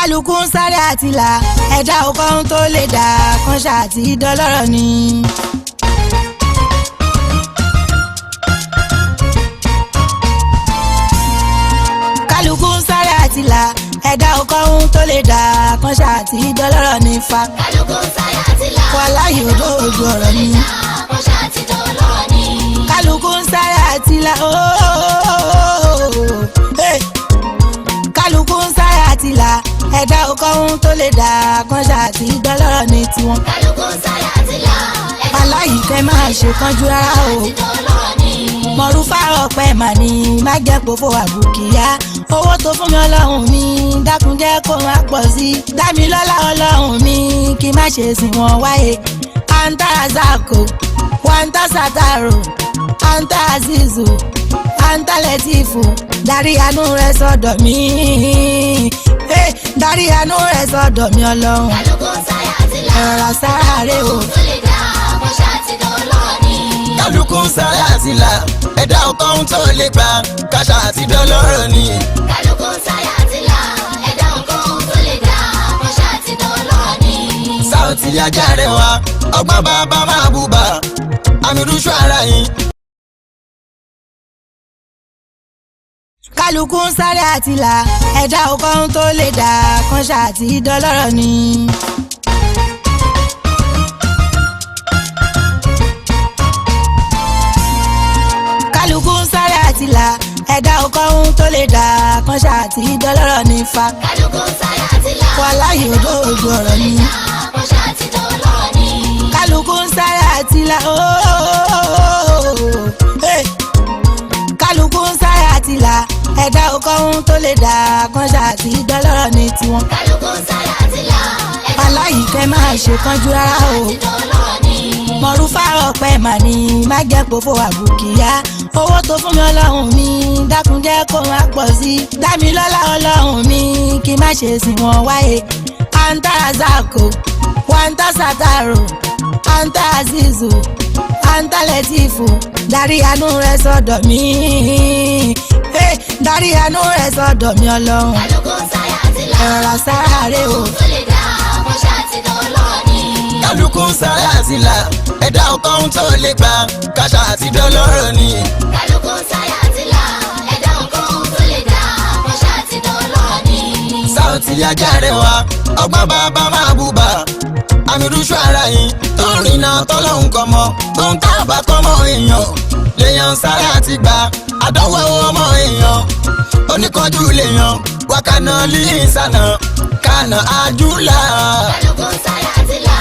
kálukú ń sáré àtìlà ẹ̀dá ọkọ̀ ohun tó lè dà kan ṣáàtì dọ́lọ́rọ̀ ni. kálukú ń sáré àtìlà ẹ̀dá ọkọ̀ ohun tó lè dà kan ṣáàtì dọ́lọ́rọ̀ ní fa. kálukú ń sáré àtìlà wàláhì odò ojú ọ̀rọ̀ ni. kan ṣáàtì dọ́lọ́rọ̀ ni. kálukú ń sáré àtìlà kálukú ń sáré àtìlà ẹ̀dá ọkọ̀ ohun tó lè dà kan ṣáàtì dọ́lọ́rọ̀ ní tiwọn. kálukú ń sáré àtìlà aláyìíkẹ́ máa ṣe kánjú rárá o. dọ́lọ́rọ̀ ni. mọ̀rúfà ọ̀pẹ mà ní má jẹ́ pòfo àbùkìyá owó tó fún mi ọlọ́run mi dákun jẹ́ kó má pọ̀ sí i dámi lọ́lá ọlọ́run mi kí má ṣe sìn wọ́n wáyé. anta azako wanta sataro anta azizu anta letifu darí àánú rẹ sọ́dọ̀ mi darí àánú rẹ sọ́dọ̀ mi ọlọ́run. kálukú ń sáré àtìlà ẹ̀rọ sára rẹ o. tó lè dà kan ṣáàtì dọ́lọ́rọ̀ ni. kálukú ń sáré àtìlà ẹ̀dá ọkọ̀ ohun tó lè gbà káṣá àti dọ́lọ́rọ̀ ni. kálukú ń sáré àtìlà ẹ̀dá ọkọ̀ ohun tó lè dà kan ṣáàtì dọ́lọ́rọ̀ ni. Saoty Ajarewa ọgbọ́n bàbá máa bùbà àmìrúṣọ ara yín. kálukú ń sáré àtìlà ẹ̀dá ọkọ̀ ohun tó lè dà kan ṣáàtì dọ́lọ́rọ̀ ni. kálukú ń sáré àtìlà ẹ̀dá ọkọ̀ ohun tó lè dà kan ṣáàtì dọ́lọ́rọ̀ ní fa. kálukú ń sáré àtìlà wàláhì odò ojú ọ̀rọ̀ ni. kan ṣáàtì dọ́lọ́rọ̀ ni. kálukú ń sáré àtìlà kálukú ń sáré àtìlà ẹ̀dá ọkọ̀ ohun tó lè dà kan ṣáàtì dọ́lọ́rọ̀ ní tiwọn. kálukú ń sáré àtìlà aláyìíkẹ́ máa ṣe kánjú rárá o. dọ́lọ́rọ̀ ni. mọ̀rúfà ọ̀pẹ mà ní má jẹ́ pòfo àbùkìyá owó tó fún mi ọlọ́run mi dákun jẹ́ kó má pọ̀ sí i dámi lọ́lá ọlọ́run mi kí má ṣe sìn wọ́n wáyé. anta azako wanta sataro anta azizu anta letifu darí àánú rẹ sọ́dọ̀ mi darí àánú rẹ sọ́dọ̀ mi ọlọ́run. kálukú ń sáré àtìlà ẹ̀rọ sára rẹ o. tó lè dà kan ṣáàtì dọ́lọ́rọ̀ ni. kálukú ń sáré àtìlà ẹ̀dá ọkọ̀ ohun tó lè gbà káṣá àti dọ́lọ́rọ̀ ni. kálukú ń sáré àtìlà ẹ̀dá ọkọ̀ ohun tó lè dà kan ṣáàtì dọ́lọ́rọ̀ ni. Saoty Ajarewa ọgbọ́n bàbá máa bùbà àmìrúṣọ ara yín tó ń rìnà tọ́lọ́hún kọ́ mọ́ tó ń tábà kọ́ mọ́ èèyàn lèèyàn sáré àti gbà àdánwò ọmọ èèyàn oníkanjú lèèyàn wákàná lísànà kànà àjùlá. kálukú ń sáré àtìlà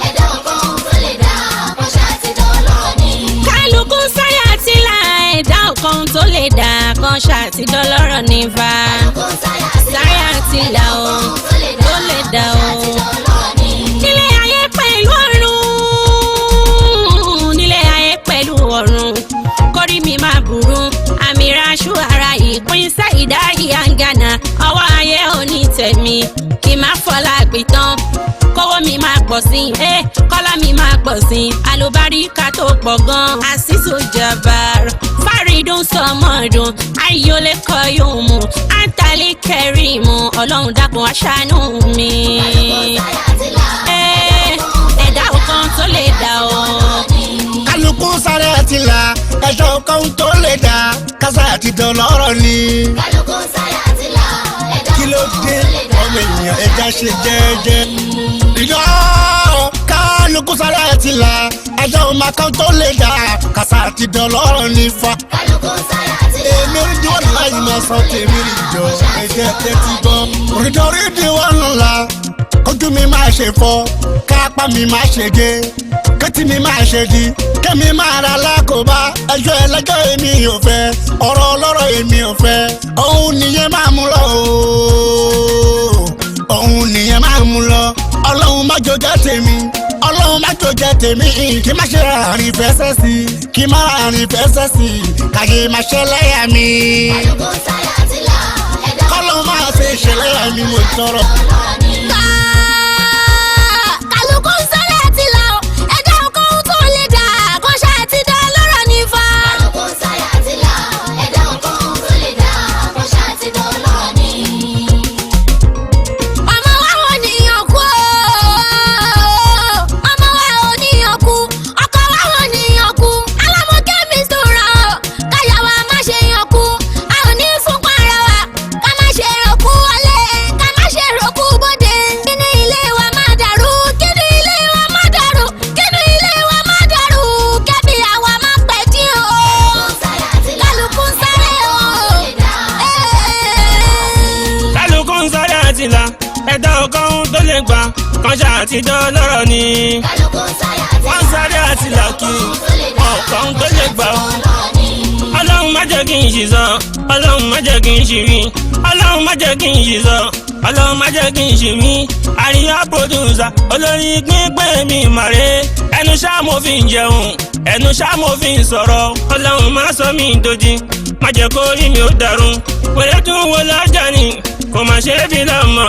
ẹ̀dá ọkọ̀ ohun tó lè dà kan ṣáàtì dọ́lọ́rọ̀ ni. kálukú ń sáré àtìlà ẹ̀dá ọkọ̀ ohun tó lè dà kan ṣáàtì dọ́lọ́rọ̀ ní fa. kálukú ń sáré sáré àtìlà o tó lè tó lè dà o. dọ́lọ́rọ̀ ni. nílé ayé pẹ̀lú ọ̀run nílé ayé pẹ̀lú ọ̀run kórí mi máa burú àmì raṣu ara ìpín sáìdá ìyàngànà ọwọ́ ayé òní tẹ̀mí kì má fọlá pìtàn kówó mi máa pọ̀ sí i kọ́lá mi máa pọ̀ sí i àlùbáríkà tó pọ̀ gan àṣìṣò jàbàr fárídùn sọmọdún ayọ̀lẹ̀ kọ́ yóò mú àǹtálẹ̀ kẹrìmù ọlọ́run dákun aṣáánú mi. ẹ̀dá ọkàn tó lè dà o. kálukú sáré àtìlà ẹ̀dá ọkọ̀ ohun tó lè dà káṣá àti dọ́lọ́rọ̀ ni. kálukú ń sáré àtìlà ẹ̀dá kí ló dé ọmọ ènìyàn ẹja ṣe jẹ́jẹ́. ìyá kálukú sáré àtìlà ẹ̀dá ọmọ tó lè dà káṣá àti dọ́lọ́rọ̀ ni fa. kálukú ń sáré àtìlà èmi rí diwọ́n láyé máa sọ tèmi rí jọ ẹ̀jẹ̀ tẹ́tí gbọ́. rídọ̀rí diwọ́n ńlá ojú mi máa ṣe fọ́ kápá mi máa ṣe gé kẹ́tì mi máa ṣe di kẹ́mi máa ra lákòbá ẹjọ́ ẹlẹ́jọ́ èmi ò fẹ́ ọ̀rọ̀ ọlọ́rọ̀ èmi ò fẹ́ òun nìyẹn máa mú lọ òun nìyẹn máa mú lọ ọlọ́run má jò jẹ́ tèmi ọlọ́run má jò jẹ́ tèmi kí má ṣe àárín fẹsẹ̀ sí kí má àárín fẹsẹ̀ sí kàyé má ṣe lẹ́yà mi kálukú ń sáré àtìlà ẹ̀dá kọ́lọ́ máa ṣe ṣẹlẹ́yà mi mo tọrọ. dọ́lọ́rọ̀ ni. kálukú ń sáré àtìlà o ẹ̀dá ọkọ̀ ohun tó lè dà kan ṣáàtì dọ́lọ́rọ̀ ní fa. kálukú ń sáré àtìlà ẹ̀dá ọkọ̀ ohun tó lè dà kan ṣáàtì dọ́lọ́rọ̀ ni. kan tó lè gbà kan ṣáà ti dán lọ́rọ̀ ni. kálukú sáyà tí wọ́n sáré àti làkì ọ̀kan tó lè gbà ó. lọ́ọ̀ni. ọlọ́run má jẹ́ kí n ṣìṣọ́ ọlọ́run má jẹ́ kí n ṣìrí ọlọ́run má jẹ́ kí n ṣìṣọ́ ọlọ́run má jẹ́ kí n ṣìrí àríyá pòdùsà olórí pínpín mi màrè ẹnu ṣá mo fi ń jẹun ẹnu ṣá mo fi ń sọ̀rọ̀ ọlọ́run má sọ mí dòjì má jẹ́ kó rí mi ó dàrú wèrè tún wo lọ́jà ni kò má ṣe é bí lọ́mọ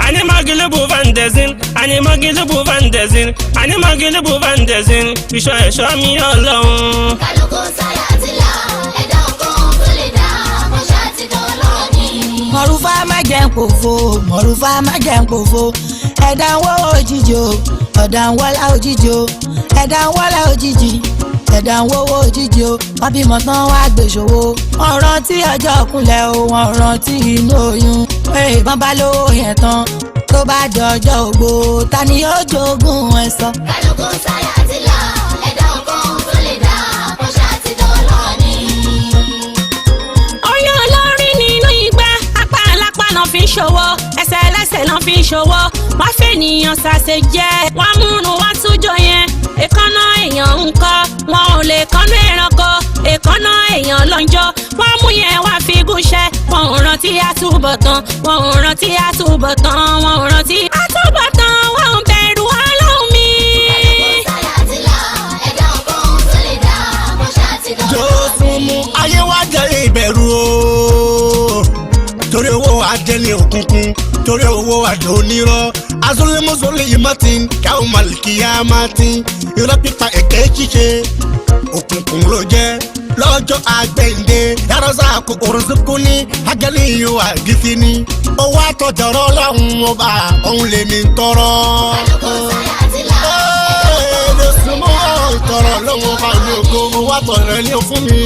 animagilibu vandezin animagilibu vandezin animagilibu vandezin ìṣọ́ ẹ̀ṣọ́ mi ọlọ́run. kálukú sáyà tí là ẹ̀dá ọkàn tó lè dá kọ́ṣà ti dán lọ́ọ̀ni. mọ̀rúfà má jẹ́ ń pòfo mọ̀rúfà má jẹ́ ń pòfo ẹ̀dá ń wọ́ òjijì o ọ̀dà ń wọ́lá òjijì o ẹ̀dá ń wọ́lá òjijì ẹ̀dá ń wọ́wọ́ òjijì o wọ́n bímọ tán wá gbèsòwò wọ́n rántí ọjọ́ kúnlẹ̀ o wọ́n rántí inú oyún ìbọn bá lówó yẹn tán tó bá dọjọ́ ògbó ta ni yóò jogún ẹ̀ sọ. kálukú sáyà tí là ẹ̀dá ọkàn tó lè dá kọ́ṣà ti dán lọ́ọ̀ni. oyún olórí nínú igbá apá alápá náà fi ń ṣòwò ẹsẹ̀ ẹlẹ́sẹ̀ náà fi ń ṣòwò wọ́n fènìyàn ṣàṣẹ jẹ́ wọ́n múnú wọ́n tújọ yẹn èkánná èèyàn ń kọ́ wọn ò lè kánná ẹranko èkánná èèyàn lọ́njọ́ wọ́n mú yẹn wá fi gúnṣẹ́ wọn ò rántí àtúbọ̀tán wọn ò rántí àtúbọ̀tán wọn ò rántí àtúbọ̀tán wọn ò bẹ̀rù ọlọ́run mi. kálukú sáyà tí là ẹ̀dá ọkàn tó lè dá kọ́ṣà ti dán jọ lọ́ọ̀ni. fún mu ayé wa jẹ́ ìbẹ̀rù o torí owó ajẹ́ni òkùnkùn torí owó àjọ onírọ́ azúlémọ́sọ́lẹ̀ yìí martin káwọn màlìkìyà martin irọ́ pípa ẹ̀kẹ́ ṣíṣe òkùnkùn ló jẹ́ lọ́jọ́ àgbẹ̀ǹde yàrá kò òrùsùkú ní agẹ́lì yóò àgìsí ní owó àtọ̀jọ̀rọ̀ ọlọ́run ọba òun lè ní tọrọ. kálukú sáyà tí là ẹ̀ẹ́dẹ̀ súnmọ́ ìtọ̀rọ̀ lọ́wọ́ ọba ní ògo owó àtọ̀rọ̀ ní òfún mi.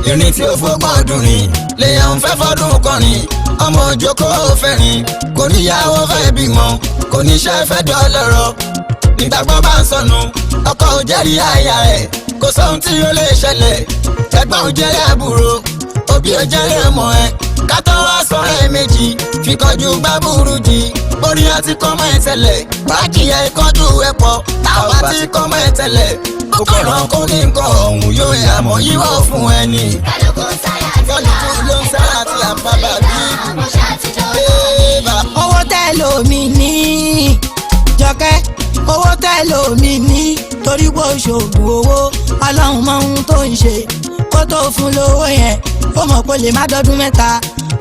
ìrìn tí ó fọgbọ́n dùn rìn lèèyàn ń fẹ́ fọdún kọrin ọmọ òjòkó fẹ́rin kò níyàwó fẹ́ bímọ kò níṣẹ́ fẹ́ dọ́lọ́rọ̀ nígbàgbọ́ bá ń sọnù ọkọ ò jẹ́rìí àyà ẹ̀ kò sóhun tí ó lè ṣẹlẹ̀ ẹ̀gbọ́n ò jẹ́rìí àbúrò òbí ò jẹ́rìí ọmọ ẹ̀ kátó wá sọ̀rọ̀ ẹ̀ méjì fi kọjú gbá burú jì borí àti kọ́mọ ẹ̀ tẹ́lẹ̀ bájìyà ìkọjú ẹ̀ pọ̀ táwọn bá ti kọ́mọ ẹ̀ tẹ́lẹ̀ ó kọ̀ràn kó ní nǹkan ọ̀hún yóò yàmọ̀ yíwọ́ fún ẹni. kálukú sáyà tí là kálukú ló ń sára tí a bá bá bí. kọ́ṣà ti dán lọ́ọ̀ni. Bébà owó tẹ́ lómi ní jọkẹ́ owó tẹ́ lómi ní torí pé oṣoògùn owó ọlọ́run mọ ohun tó ń ṣe kó tó fún lówó yẹn ó mọ̀ pé lè má dọ́dún mẹ́ta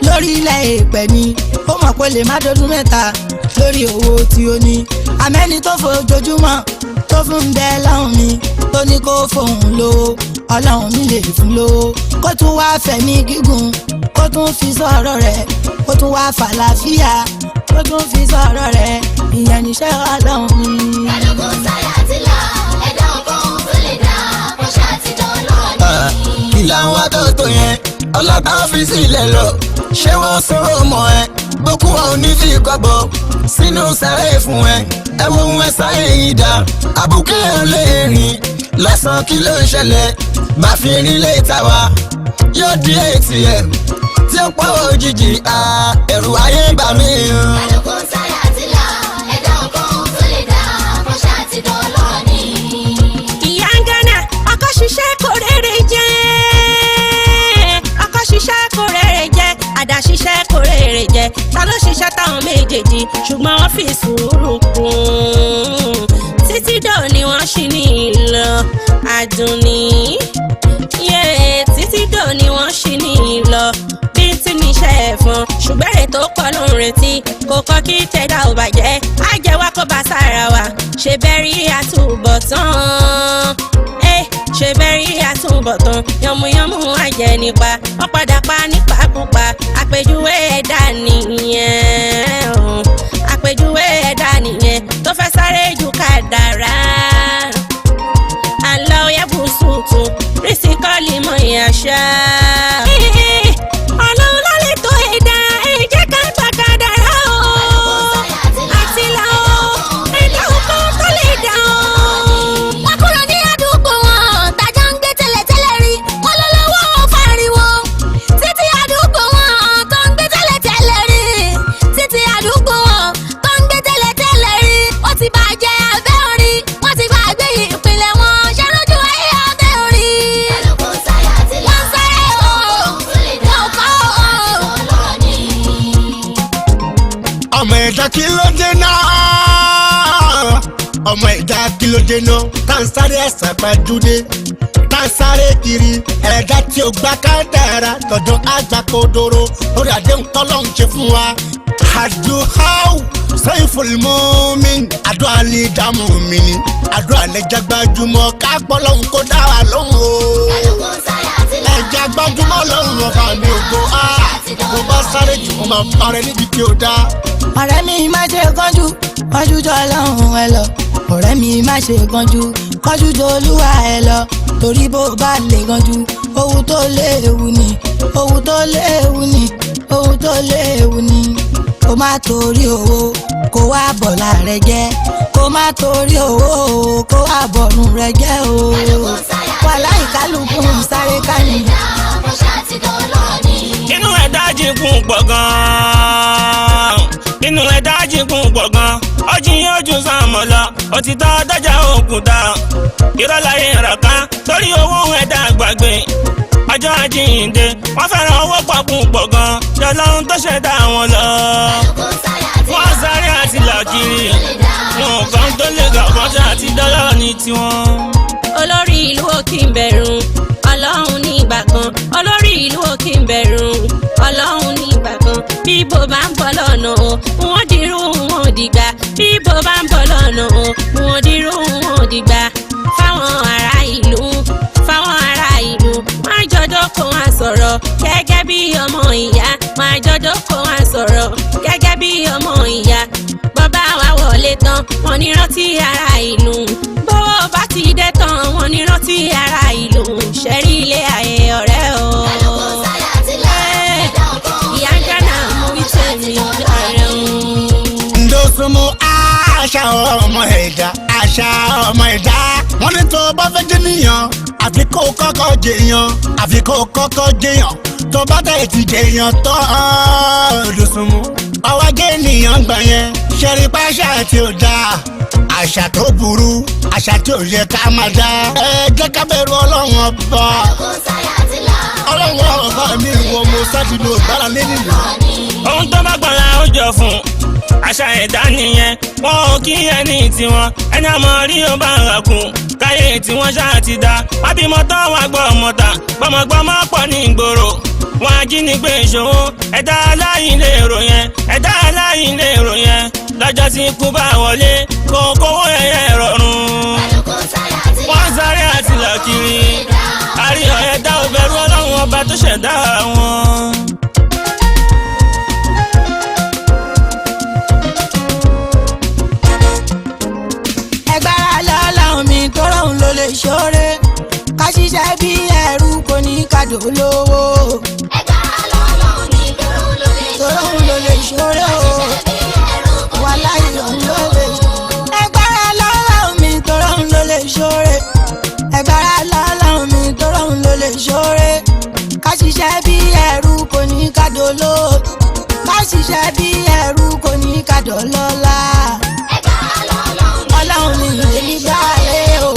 lórí ilẹ̀ èèpẹ̀ ni ó mọ̀ pé lè má dọ́dún mẹ́ta lórí owó tí ó ní àmẹ́ni tó fojoojúmọ́ tó fún bẹ́ẹ̀ lọ́hùn mi tó ní kó fóun lówó ọlọ́run mi lè fún lówó kó tún wá fẹ̀mí gígùn kó tún fi sọ̀rọ̀ rẹ̀ kó tún wá fàlàfíà kó tún fi sọ̀rọ̀ rẹ̀ ìyẹn níṣẹ́ ọlọ́run mi. kálukú sáyà tí là ẹ̀dá ọkàn tó lè dá kọ́ṣà ti dán lọ́ọ̀ni. ìlà ń wá tó tó yẹn ọlọ́ta fi sílẹ̀ lọ ṣé wọ́n sọ̀rọ̀ mọ́ ẹ gbókù wọn ò ní fi kọ́bọ̀ sínú sáré fún ẹ ẹ wo ohun ẹ sáré yìí dá àbùkù ẹ lè rìn lọ́sàn-án kí ló ń ṣẹlẹ̀ bá fi rin lé tàwa yóò di ATM tí ó pọ̀ òjijì ẹ̀rù ayé gbà mí. kálukú sáyà tí là ẹ̀dá ọkàn tó lè dá kọ́ṣà ti dán lọ́ọ̀ni. ìyá ń gánà ọkọ ṣiṣẹ́ kò rere jẹ́ ọkọ ṣiṣẹ́ kò rere jẹ́ àdá ṣiṣẹ́ kò rere jẹ́ ta ló ṣiṣẹ́ táwọn méjèèjì ṣùgbọ́n wọ́n fi sùúrù kún títí dòní wọ́n ṣì ní ìlọ àdùnní títí dòní wọ́n ṣì ní ìlọ bí tí níṣẹ́ ẹ̀fọn ṣùgbọ́n èrè tó pọ̀ ló ń retí kò kọ́ kí tẹ̀dá ò bàjẹ́ á jẹ́ wá kó bá sára wa ṣe bẹ́rí àtúbọ̀tán ṣe bẹ́rí àtúbọ̀tán yànmùyànmù àjẹ́ nípa wọ́n padà pa nípa pupa àpèjúwe ẹ̀dá nìyẹn àpèjúwe ẹ̀dá nìyẹn tó fẹ́ sáré ju kádàrá àlọ́ yẹ́bùsùtù rísíkọ́lì mọ̀ ìyàṣá. ọlọ́run lálẹ́ tó ẹ̀dá ẹ̀jẹ̀ ká gbà kádàrá o àti là o ẹ̀dá ọkọ tó lè dá o. wọ́n kúrò ní àdúgbò wọn tájà ń gbé tẹ́lẹ̀tẹ́lẹ̀ rí wọ́n ló lọ́wọ́ fariwo títí àdúgbò wọn tó ń gbé tẹ́lẹ̀tẹ́lẹ̀ rí títí àdúgbò wọn tó ń gbé ẹ̀dá kí ló dé náà ọmọ ẹ̀dá kí ló dé náà tá ń sáré ẹ̀sà pàdúdé tá ń sáré kiri ẹ̀dá tí ó gbá kádàrá tọ̀dọ̀ àgbà kodoro lórí àdéhùn tọ́lọ́hún ṣe fún wa. àdúhàù sayful mu'min àdúrà lè dààmú mi ni àdúrà lè jẹ́ gbajúmọ̀ kápọ̀ lọ́hún kó dá wa lóhùn o. ẹ̀jẹ̀ gbajúmọ̀ lọ́hún ọba mi ògo mo bá sáré jù mo máa parẹ́ níbi tí ó dá. ọ̀rẹ́ mi má ṣe kánjú kánjú jọ Ọlọ́run ẹ lọ ọ̀rẹ́ mi má ṣe kánjú kánjú jọ Olúwa ẹ lọ torí bó bá lè kánjú ohun tó léwu ni ohun tó léwu ni ohun tó léwu ni kó má torí owó kó wá bọ̀lá rẹ jẹ́ kó má torí owó kó wá bọ̀rùn rẹ jẹ́ o wàláhì kálukú ń sáré kánì. inú ẹ̀dá jìnkún pọ̀ gan-an inú ẹ̀dá jìnkún pọ̀ gan-an ọjì yóò ju sàmọ̀ lọ òtítọ́ dọ́jà òkúta ìrọ̀láyé ràká torí owó ẹ̀dá gbàgbé ọjọ́ àjíǹde wọ́n fẹ́ràn owó pọ̀kún pọ̀ gan-an jọlọ́run tó ṣẹ̀dá wọn lọ wọ́n sáré àti làkiri wọn kàn tó lè gàkọ́jà àti dọ́là ní tiwọn. olórí ìlú òkè ń bẹ̀rù ọlọ́run ní ìgbà kan olórí ìlú òkè ń bẹ̀rù ọlọ́run ní ìgbà kan bí bó bá ń bọ̀ lọ́nà o wọ́n dirú wọn dìgbà bí bó bá ń bọ̀ lọ́nà o wọ́n dirú wọn dìgbà fáwọn ará ìlú wọ́n á jọjọ́ kó wọn sọ̀rọ̀ gẹ́gẹ́ bí ọmọ ìyá wọ́n á jọjọ́ kó wọn sọ̀rọ̀ gẹ́gẹ́ bí ọmọ ìyá bọ́bá wa wọlé tán wọ́n ní rántí ará ìlú bó bá ti dé tán wọ́n ní rántí ará ìlú ṣẹ́rí ilé ayé ọ̀rẹ́ o. ìyá ń gánà mú ìtẹ̀mí ọ̀rẹ́ o. ndosùnmù àṣà ọmọ ẹ̀dá àṣà ọmọ ẹ̀dá wọ́n ní tó bá fẹ́ jẹ́ níyàn àfi kó kọ́kọ́ jẹyàn àfi kó kọ́kọ́ jẹyàn tó bá tẹ̀ ti jẹyàn tán ndosùnmù ọwọ́ jẹ́ ènìyàn gbà yẹn ṣẹ́rí pàṣà tí ó dáa àṣà tó burú àṣà tí ò yẹ ká máa dá ẹ jẹ́ ká bẹ̀rù ọlọ́run ọba ọlọ́run ọba mi ìwọ mo sádìlú ìgbára lé nìlú. ohun tó bá gbọ́ra ó jọ fún àṣà ẹ̀dá nìyẹn wọn ò kí ẹni tiwọn ẹni àmọ́ rí ó bá ń rakùn káyé tiwọn ṣáà ti dá wọn bímọ tán wọn gbọ́ ọmọta gbọmọgbọmọ pọ̀ ní ìgboro wọn ajínigbé ìṣòwò ẹ̀dá aláìlè èrò yẹn ẹ̀dá aláìlè èrò yẹn lọ́jọ́ tí ikú bá wọlé kó kówó ẹ̀yẹ rọrùn wọ́n sáré àti làkiri àríyàn ẹ̀dá ò bẹ̀rù ọlọ́run ọba tó ṣẹ̀dá wọn. ẹgbára lọ́lọ́run mi tó rọrùn ló lè ṣoore ká ṣiṣẹ́ bí ẹrú kò ní kàdó lówó. ẹgbàá lọ́lọ́run ní tó rọrùn ló lè ṣoore o wàláhì òun ló lè ṣoore. ẹgbára lọ́lọ́run mi tó rọrùn ló lè ṣoore ẹgbára lọ́lọ́run mi tó rọrùn ló lè ṣoore ká ṣiṣẹ́ bí ẹrú kò ní kàdó lówó ká ṣiṣẹ́ bí ẹrú kò ní kàdó lọ́lá. ọlọ́run ni èmi gbá lé o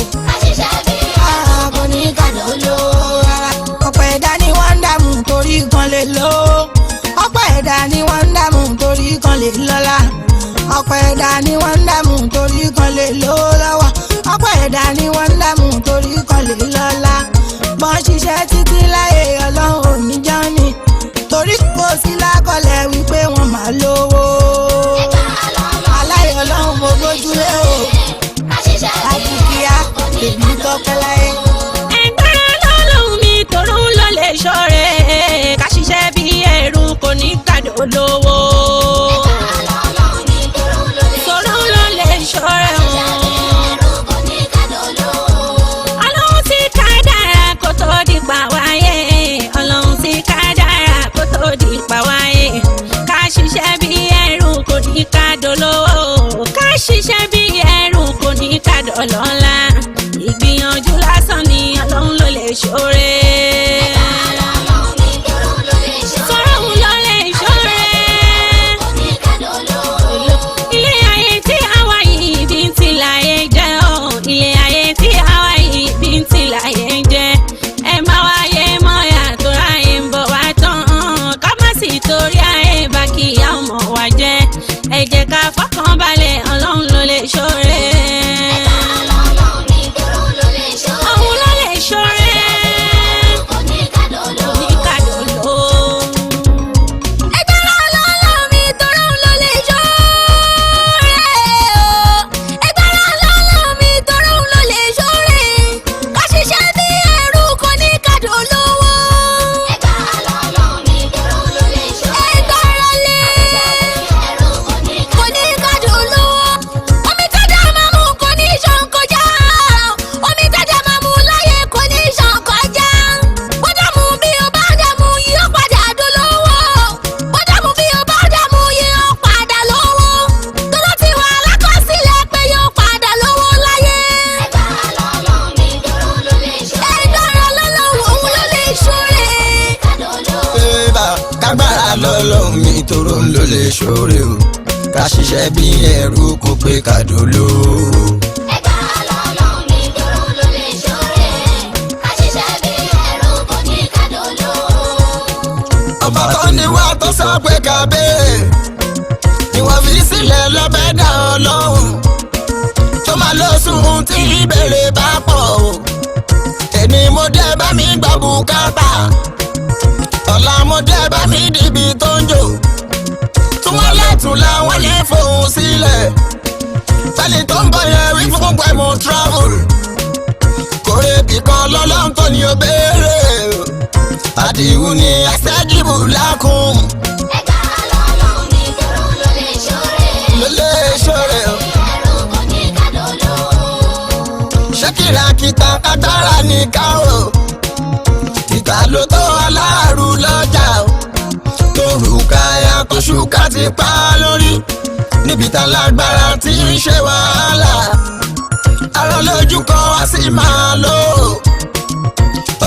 kò ní kàdó lówó rárá. ọ̀pọ̀ ẹ̀dá ni wọ́n ń dààmú torí kan lè lówó ọ̀pọ̀ ẹ̀dá ni wọ́n ń dààmú torí kan lè lọ́lá ọ̀pọ̀ ẹ̀dá ni wọ́n ń dààmú torí kan lè lówó lọ́wọ́ ọ̀pọ̀ ẹ̀dá ni wọ́n ń dààmú torí kan lè lọ́lá bọ́n ṣiṣẹ́ títí láyé ọlọ́run ò ní jọ́ ni torí kò sí lákọlẹ̀ wípé wọ́n máa lówó aláyọ̀ ọlọ́run mo gbójúlé o àdìgíyá èmi tọ́pẹ́ láyé. ẹgbẹ́ lọ́lọ́run mi tòrún ló lè ṣọ́rẹ́ ká ṣiṣẹ́ bí ẹrú kò ní kàdó lówó. tòrún ló lè ṣọ́rẹ́ ọlọ́run ti ká dára kó tó di pa wáyé kágbára lọ́lọ́run mi tóró ń lò lè ṣoore o ká ṣiṣẹ́ bí ẹrú kó pé ká dolo. Ẹgbàá lọ́lọ́run mi tóró ń lò lè ṣoore ká ṣiṣẹ́ bí ẹrú kò ní ká dolo. ọba tó ní wá tó sọ pé ká béèrè ni wọ́n fi sílẹ̀ lọ́bẹ̀ dá ọlọ́run tó máa lọ sùn tí ìbéèrè bá pọ̀ o èmi mo dé bá mi gbọ́ bùkátà ọ̀la mo dé bá mi dìbì tó ń jò tí wọ́n lẹ́tùn làwọn yẹn fòun sílẹ̀ fẹ́ni tó ń bọ̀ yẹn wí fún pé mo travel kórè bìkan lọ́lọ́run tó ní o béèrè àdìhun ni àṣẹ́jìbù lákùn. Ẹgbàá lọ́lọ́run mi tóró ń lò lè ṣoore ló lè ṣoore o. ẹrú kò ní ká dolo. ṣé kìràkìtà agbára ní ká o títà ló tó aláàrú lọ́jà o torùka ẹ̀yà tó ṣùkà ti pa lórí níbi tá lágbára tí ń ṣe wàhálà arọ lójú kan wá sí máa lò ó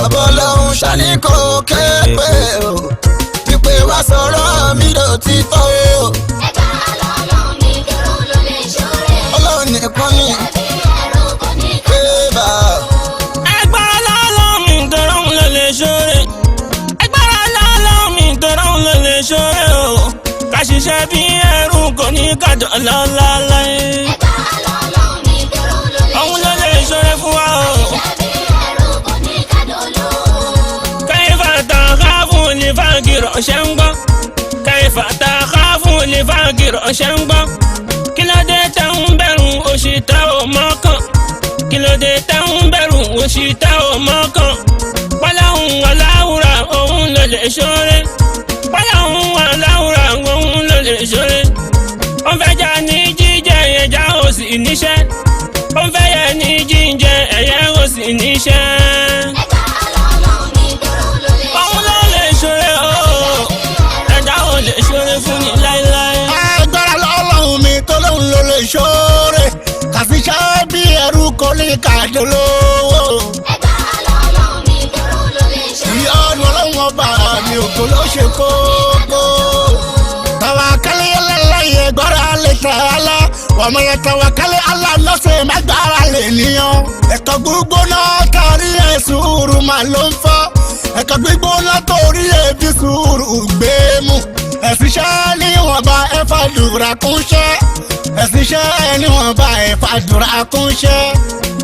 ọbọ lọhùn ṣáni kò képe o pípé wá sọ̀rọ̀ mi ló ti tọ́ o Ẹgbàá lọ́lọ́run mi tóró ń lò lè ṣoore ọlọ́run nìkan ní bí ẹrú kò ní ká pé bá Ẹgbàá lọ́lọ́run mi tóró ń lò lè ṣoore. Ẹgbàá lọ́lọ́run mi tóró ń lò lè ṣoore o. Ká ṣiṣẹ́ bí ẹrú kò ní ká dọ̀la láéláé. Ẹgbàá lọ́lọ́run mi tóró ń lò lè Òun ló lè ṣoore fún wa o. ṣiṣẹ́ bí ẹrú kò ní ká dolo. Kaifa takhafu ní fàgìrọ̀ ṣe ń gbọ́. Kaifa takhafu ní fàgìrọ̀ ṣe ń gbọ́. Kí ló dé tẹ́ ń bẹ̀rù òṣì tẹ́ ò mọ́kàn? Kí ló dé tẹ́ ń bẹ̀rù òṣì tẹ́ ò mọ́kàn? Pọ́láhùn aláwùrà òun ló lè ṣoore. Pọ́láhùn aláwùrà òun ló lè ṣoore. Ó ń fẹ́ jà ní jíjẹ ẹja ò sì níṣẹ́. Ó ń fẹ́ yẹ ní jíjẹ ẹyẹ ò sì níṣẹ́. Ẹgbàá lọ́lọ́run mi tóró ń lò lè Òun ló lè ṣoore o. Ẹja ò lè ṣoore fún ni láéláé. agbára lọ́lọ́run mi tó lóun ló lè ṣoore kàfiṣẹ́ bí ẹrú kò ní ká dolówó. Ẹgbàá lọ́lọ́run mi tóró ń lò lè ṣoore ìyá ọdún ọlọ́run ọba mi ògo ló ṣe kókó. tawakkali ala Allahi gbára lè ta'ala wa man yatawakkal ala nafsi má gbára lè níyàn. ẹ̀kọ́ gbígbóná kárí ẹ̀ sùúrù máa ló ń fọ́ ẹ̀kọ́ gbígbóná torí ebi sùúrù gbé mú. ẹ̀sìnṣẹ́ níwọ̀nba ẹ fàdúrà kúnṣẹ́ ẹ̀sìnṣẹ́ níwọ̀nba ẹ fàdúrà kúnṣẹ́.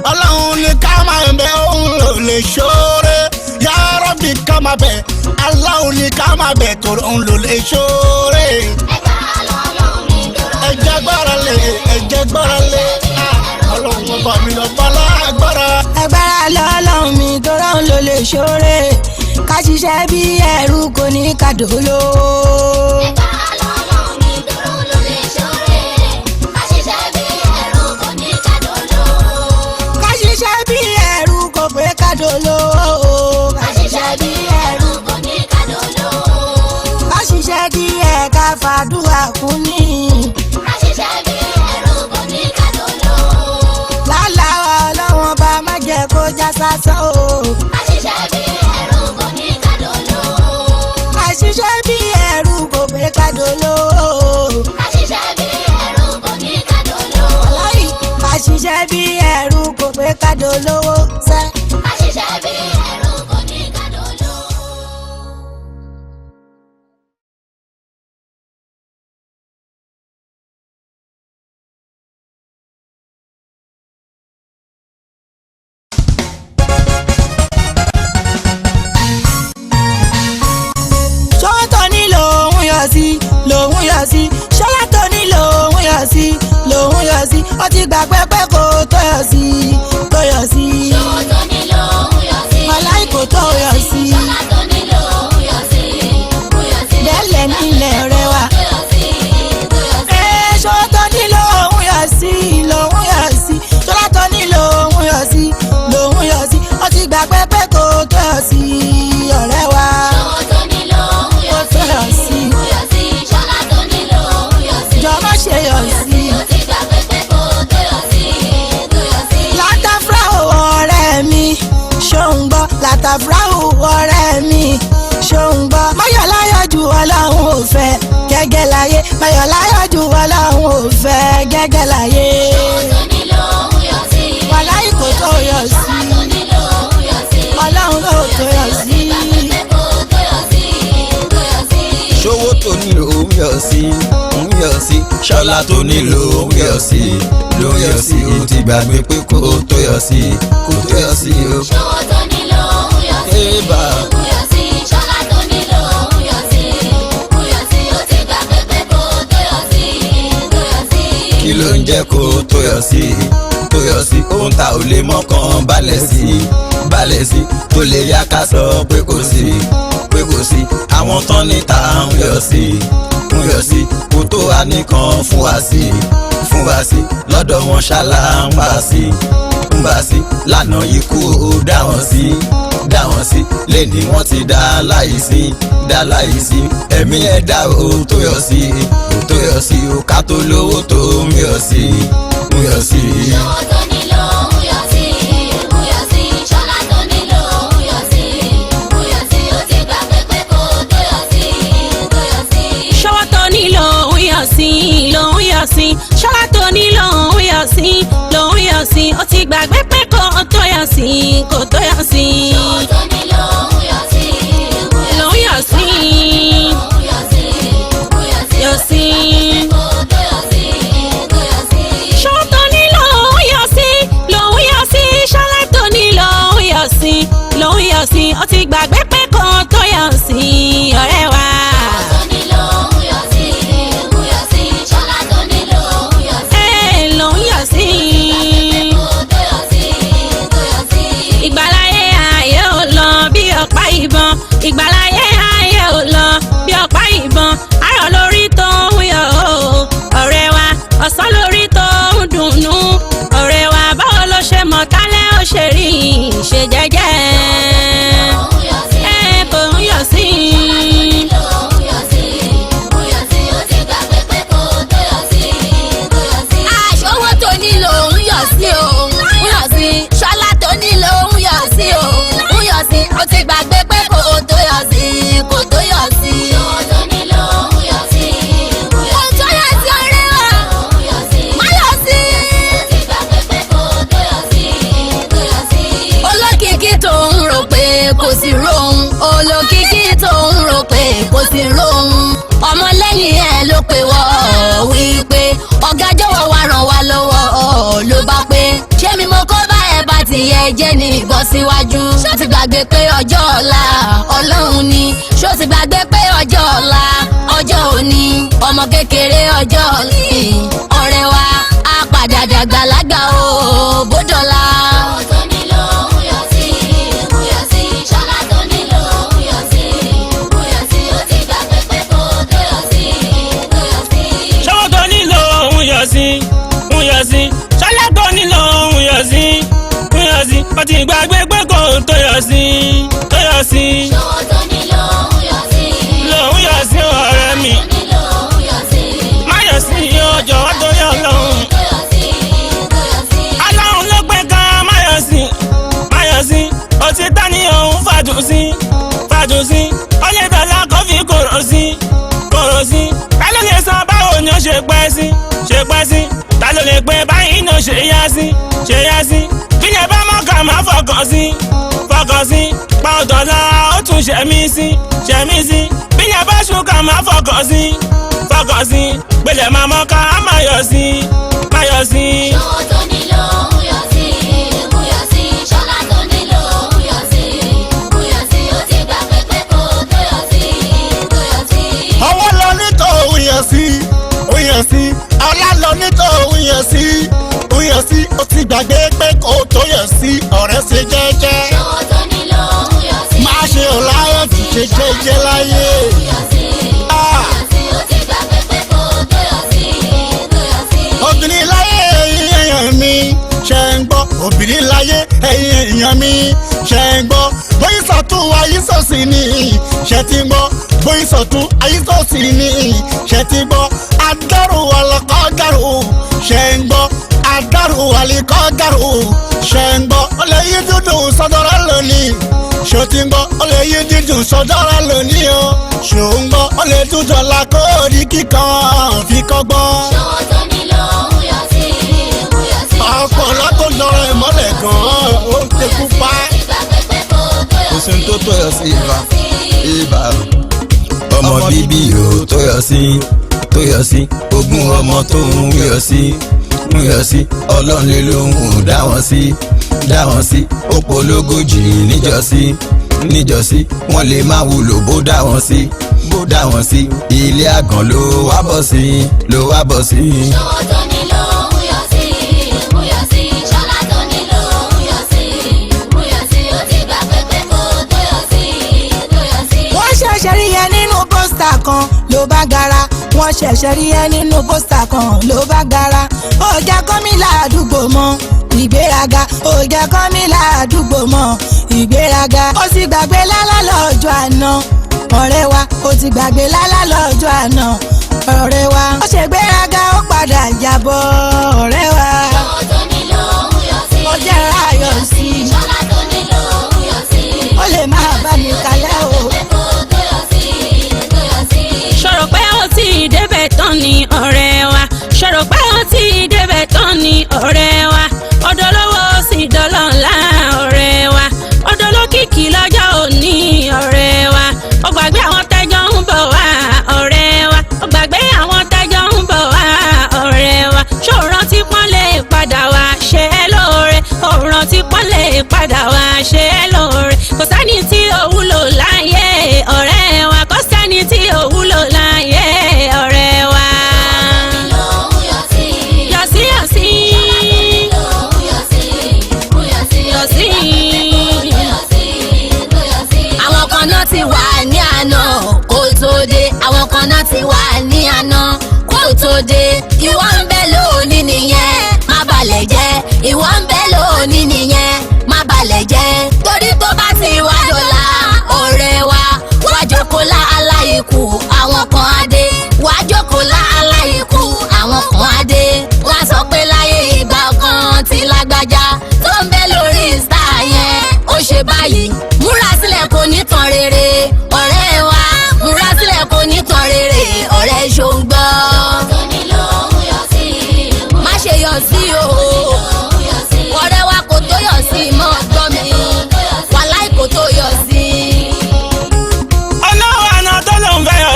ọlọ́run ní ká máa bẹ òun ló lè ṣoore ya Rabbi ká máa bẹ aláwo ní ká máa bẹ torí òun ló lè ṣoore. Ẹgbàá lọ́lọ́run mi tóró ń lò ẹ̀jẹ̀ gbára lé ẹ̀jẹ̀ gbára lé ọlọ́run ọba mi lọ bá lágbára. agbára lọ́lọ́run mi tóró ń lò lè ṣoore ká ṣiṣẹ́ bí ẹrú kò ní ká dolo. Ẹgbàá lọ́lọ́run mi tóró ń lò lè ṣoore ká ṣiṣẹ́ bí ẹrú kò ní ká dolo. ká ṣiṣẹ́ bí ẹrú kò pé ká dolo. Ká ṣiṣẹ́ bí ẹrú kò ní ká dolo. ká ṣiṣẹ́ díẹ̀ ká fàdúrà kún ní. Ká ṣiṣẹ́ bí ẹrú kò ní ká dolo. lálàá ọlọ́wọ́n bá má jẹ́ kó já sásán o. Ká ṣiṣẹ́ bí ẹrú kò ní ká dolo. ká ṣiṣẹ́ bí ẹrú kò pé ká dolo. Ká ṣiṣẹ́ bí ẹrú kò ní ká dolo. láyì ká ṣiṣẹ́ bí ẹrú kò pé ká dolówó sẹ́. Ká ṣiṣẹ́ bí ẹrú kò ní ká dolo. ṣọ́wọ́ tó ní lòun yọ sí lòun yọ sí ṣọ́lá tó ní lòun yọ sí lòun yọ sí ó ti gbàgbé pé kò tó yọ sí tó yọ sí. Ṣòwò tó nílò òun yọ sí. Màláì kò tó yọ sí. Ṣọlá tó nílò òun yọ sí. Òun yọ sí. Bẹ́ẹ̀lẹ̀ nílẹ̀ rẹ̀ wá. Tó yọ sí. Tó yọ sí. ṣọ́wọ́ tó ní lòun yọ sí lòun yọ sí ṣọ́lá tó ní lòun yọ sí lòun yọ sí ó ti gbàgbé pé kò tó yọ sí ọ̀rẹ́ wa. Ṣòwò tó nílò òun yọ sí. Ó tó yọ sí. Òun yọ sí. Ṣọlá tó nílò òun yọ sí. Jọ̀ọ́ má ṣe yọ sí. Ó ti gbàgbé pé kò tó yọ sí. ọlọ́run ò fẹ́ gẹ́gẹ́ láyé mayọ̀ láyọ̀ jù ọlọ́run ò fẹ́ gẹ́gẹ́ láyé. tó nílò òun yọ sí. wàláì kò tó yọ sí. ṣọlá tó nílò òun yọ sí. ọlọ́run ló tó yọ sí. gbàgbé kó tó yọ sí. tó yọ sí. ṣòwò tó nílò òun yọ sí òun yọ sí ṣọlá tó nílò òun yọ sí ló yọ sí o ti gbàgbé pé kó tó yọ sí kó tó yọ sí o. ṣọwọ́ tó nílò òun yọ sí. Ébà. òun yọ sí. ṣọlá tó nílò òun yọ sí. òun yọ sí. ó ti gbàgbé pé kó tó yọ sí. tó yọ sí. kí ló ń jẹ́ kó tó yọ sí tó yọ sí ohun tá ò lè mọ́kàn balẹ̀ sí tó lè yá ká sọ pé kò sí àwọn tán níta ń yọ sí kó tó wá nìkan fún wa sí lọ́dọ̀ wọn ṣálá ń bá sí lánàá ikú ó dá wọn sí lẹ́ni wọ́n ti dá láì sí ẹ̀mí ẹ̀dá ó tó yọ sí ó ká tó lówó tó ń yọ sí. ṣọwọ́ tó nílò òun yọ sí. òun yọ sí. ṣọlá tó nílò òun yọ sí. òun yọ sí. ó ti gbàgbé pé kó tó yọ sí. tó yọ sí. ṣọwọ́ tó nílò òun yọ sí lòun yọ sí ṣọlá tó nílò òun yọ sí lòun yọ sí ó ti gbàgbé pé kò tó yọ sí kò tó yọ sí. ṣọwọ́ tó nílò òun yọ sí. lòun yọ sí òun yọ sí. òun yọ sí. yọ sí. kó tó yọ sí. tó yọ sí. ṣọwọ́ tó nílò òun yọ sí lòun yọ sí ṣọlá tó nílò òun yọ sí lòun yọ sí ó ti gbàgbé pé kò tó yọ sí ọ̀rẹ́ wa. tó nílò òun yọ sí. òun yọ sí. ṣọlá tó nílò òun yọ sí. lòun yọ sí. kó tó yọ sí. tó yọ sí. ìgbàláyé ayé ò lọ bí ọ̀pá ìbọn ìgbàláyé ayé ò lọ bí ọ̀pá ìbọn ayọ̀ lórí tó ń yọ o ọ̀rẹ́ wa ọ̀sán lórí tó ń dùnnú ọ̀rẹ́ wa báwo ló ṣe mọ̀ kálẹ̀ ó ṣe rí ṣe jẹ́jẹ́ òun yọ sí. kò ń yọ sí. òun yọ sí. òun yọ sí. ó ti gbàgbé pé kó tó yọ sí. tó yọ sí. aṣọwó tó nílò òun yọ sí o òun yọ sí ṣọlá tó nílò òun yọ sí o òun yọ sí ó ti gbàgbé pé kò tó yọ sí kò tó yọ sí. ṣọwọ́ tó nílò òun yọ sí. òun yọ kò tó yọ sí ọ̀rẹ́ wa òun yọ sí. má yọ sí. ó ti gbàgbé pé kó tó yọ sí. tó yọ sí. olókìkí tó ń rò pé kò sí rohun olókìkí tó ń rò pé kò sí rohun ọmọlẹ́yìn ẹ̀ ló pè wọ́ wípé ọ̀gá jọ̀wọ́ wá ràn wá lọ́wọ́ ló bá pé ṣé mi mo kó bá ẹ bá ti yẹ jẹ́ ní ìbọn síwájú ṣó ti gbàgbé pé ọjọ́ ọ̀la ọlọ́run ni ṣó ti gbàgbé pé ọjọ́ ọ̀la ọjọ́ òní ọmọ kékeré ọjọ́ òní ọ̀rẹ́ wa á padà dàgbàlagbà o bódọ́là. ṣọwọ́ tó nílò òun yọ sí. òun yọ sí. ṣọlá tó nílò òun yọ sí. òun yọ sí. ó ti gbàgbé pé kó tó yọ sí. tó yọ sí. ṣọwọ́ tó nílò òun yọ sí ṣọlá tó nílò òun yọ sí ó ti gbàgbé pé kò tó yọ sí ṣọwọ́ tó nílò òun yọ sí. lòun yọ sí ọ̀rẹ́ mi nílò òun yọ sí. má yọ sí ọjọ́ wá tó yọ lọ́hùn. tó yọ sí. tó yọ sí. Ọlọ́run ló pé ká má yọ sí ó ti tán ní òun fàdùn sí ó lè tọ́lá kó fi kòrò sí ta ló lè sọ báwo ni ó ṣe pẹ́ sí ta ló lè pé báyìí ní ó ṣe yá sí bílẹ̀ bá mọ́ ká má fọkàn sí pa ọ̀tọ̀lá ó tún ṣẹ̀mí sí bílẹ̀ bá ṣú ká má fọkàn sí gbẹ̀lẹ̀ má mọ́ ká má yọ sí. ṣọwọ́ tó nílò òun yọ sí. òun yọ sí. ṣọlá tó nílò òun yọ sí. òun yọ sí. ó ti gbàgbé pé kó tó yọ sí. tó yọ sí. ọwọ́ lọ nítò òun yàn sí ọlá lọ nítò òun yàn sí ó ti gbàgbé pé kò tó yàn sí ọ̀rẹ́ ṣe jẹ́jẹ́ ṣọwọ́ tó nílò òun yọ sí. má ṣe ọ̀láyọ̀ ti ṣe jẹ́jẹ́ láyé. òun yọ sí. Ah, òun yọ sí. ó ti gbàgbé pé kó tó yọ sí. tó yọ sí. obìnrin láyé ẹ̀yin èèyàn mi ṣe ń gbọ́ obìnrin láyé ẹ̀yin èèyàn mi ṣe ń gbọ́ bóyá sọ̀tún ayísọ̀sì ni ṣe ti gbọ́ bóyá sọ̀tún ayísọ̀sì ni ṣe ti gbọ́ adárò ọlọ́kọ̀ọ́dárò ṣe ń gbọ́ adárò ọlọ́kọ̀ọ́dárò ṣe ń gbọ́ ọlẹ́ yí dúdú sọ́dọ̀rọ̀ lónìí ṣó ti ń gbọ́ ọlẹ́ yí dídùn sọ́dọ̀rọ̀ lónìí o ṣó ń gbọ́ lè tún jọlá kó rí kíkan fi kọ́gbọ́n. ṣọwọ́ tó nílò òun yọ sí ìmúyọ sí. ọpọlọ tó lọrọ ìmọ́lẹ̀ gan-an ó ń tekú pa. ìgbà pẹ́pẹ́ kó tó yọ kò sí ní tó tọyọ sí ibà sí. ibà ọmọ bíbí o tọyọ sí ogún ọmọ tó ń yọ sí ọlọ́run lè lóhùn dá wọn sí ó pológójì níjọ́sí wọ́n lè má wúlò bó dá wọn sí ilé àgàn ló wá bọ̀ sí. ṣọwọ́ tó nílò òun yọ sí ìmúyọ sí. ṣọlá tó nílò òun yọ sí ìmúyọ sí. ó ti gbà pẹ́pẹ́ kó tó yọ sí. wọ́n ṣẹ̀ṣẹ̀ rí ẹ nínú pósítà kan ló bá gara wọ́n ṣẹ̀ṣẹ̀ rí ẹ nínú pósítà kan ló bá gara ó jẹ́ kọ́mílà àdúgbò mọ́ ìgbéraga ó jẹ́ kọ́mílà àdúgbò mọ́ ìgbéraga ó sì gbàgbé lálá lọ́jọ́ àná ọ̀rẹ́ wa ó ti gbàgbé lálá lọ́jọ́ àná ọ̀rẹ́ wa ó ṣègbéraga ó padà jábọ̀ ọ̀rẹ́ wa ṣọwọ́ tó nílò òun yọ sí. ó jẹ́ ráyọ̀ sí i ṣọlá tó nílò òun yọ sí. ó lè máa bá mi kalẹ̀ o. ṣọ̀rọ̀ pé ó ti débẹ̀ tán ni ọ̀rẹ́ wa ṣọ̀rọ̀ pé ó ti débẹ̀ tán ni ọ̀rẹ́ wa ọ̀dọ́ lówó sì dọ́lọ́lá ọ̀rẹ́ wa ọ̀dọ́ lókìkí lọ́jọ́ òní ọ̀rẹ́ wa ó gbàgbé àwọn tẹ́jọ́ ń bọ̀ wá ọ̀rẹ́ wa ó gbàgbé àwọn tẹ́jọ́ ń bọ̀ wá ọ̀rẹ́ wa ṣòro tí pọ́n lè padà wá ṣe é lóore òòrùn tí pọ́n lè padà wá ṣe é lóore kò sẹ́ni tí ò wúlò láyé ọ̀rẹ́ wa kò sẹ́ni tí ò wúlò láyé ọ̀rẹ́ wa. àwọn kan náà ti wà ní àná kó tó dé àwọn kan náà ti wà ní àná kó tó dé ìwọ ń bẹ lónìí nìyẹn má balẹ̀ jẹ́ ìwọ ń bẹ lónìí nìyẹn má balẹ̀ jẹ́ torí tó bá ti wá dọ̀la ọ̀rẹ́ wa wá jókòó lá aláìkú àwọn kan á dé wá jókòó lá aláìkú àwọn kan á dé wá sọ pé láyé ìgbà kan ti lágbájá tó ń bẹ lórí ìsá yẹn ó ṣe báyìí múra sílẹ̀ kò ní tàn rere ọ̀rẹ́ wa múra sílẹ̀ kò ní tàn rere ọ̀rẹ́ ṣòǹgbọ́. tó nílò òun yọ sí. má ṣe yọ sí o ọ̀rẹ́ wa kò tó yọ sí mọ́ ọ̀tọ́ mi wàláì kò tó yọ sí. ọlọ́wọ́ àná tó lòun fẹ́ yọ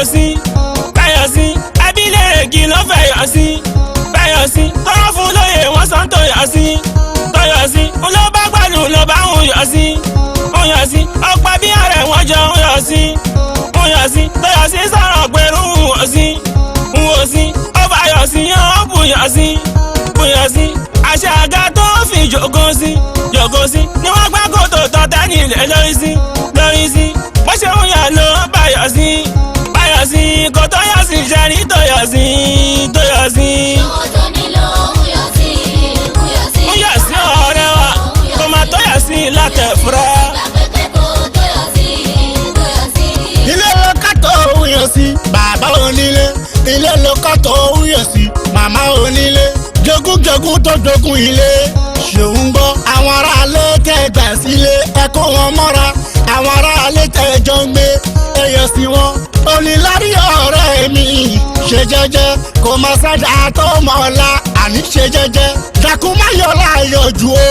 sí ẹbí lèrè kí ló fẹ́ yọ sí tọ́wọ́ fún lóye wọ́n sàn tó yọ sí ń ló bá gbádùn ló bá ń yọ sí ọ̀pá bí ààrẹ wọn jọ ń yọ sí tó yọ sí sọ̀rọ̀ pẹ̀lú ń wò sí ó bá yọ sí ó bù yọ sí àṣà àga tó fi jòkó sí ni wọ́n gbá kòtò tọ́tẹ́ nílẹ̀ lórí sí bó ṣe ń yà ló bá yọ sí kò tó yọ sí ṣẹ́rí tó yọ sí. ṣọwọ́ tó nílò òun yọ sí. ń yọ sí ọ̀rẹ́ wa kò má tó yọ sí látẹ̀fúrẹ́. ìgbà pẹ́pẹ́ kó tó yọ sí. ilé ló kàtó òun yàn sí bàbá onílé ilé ló kàtó òun yàn sí màmá onílé jogúnjogún tó jogún ilé ṣòun gbọ́ àwọn aráalé tẹ́ gbà sílé ẹ̀kọ́ wọn mọ́ra àwọn aráalé tẹ́ jọ ń gbé ẹyọ sí wọn onílárí ọ̀rẹ́ mi ṣe jẹ́jẹ́ kò má sádà tó mọ̀ ọ́la àní ṣe jẹ́jẹ́ dákun má yọ láàyò jù ó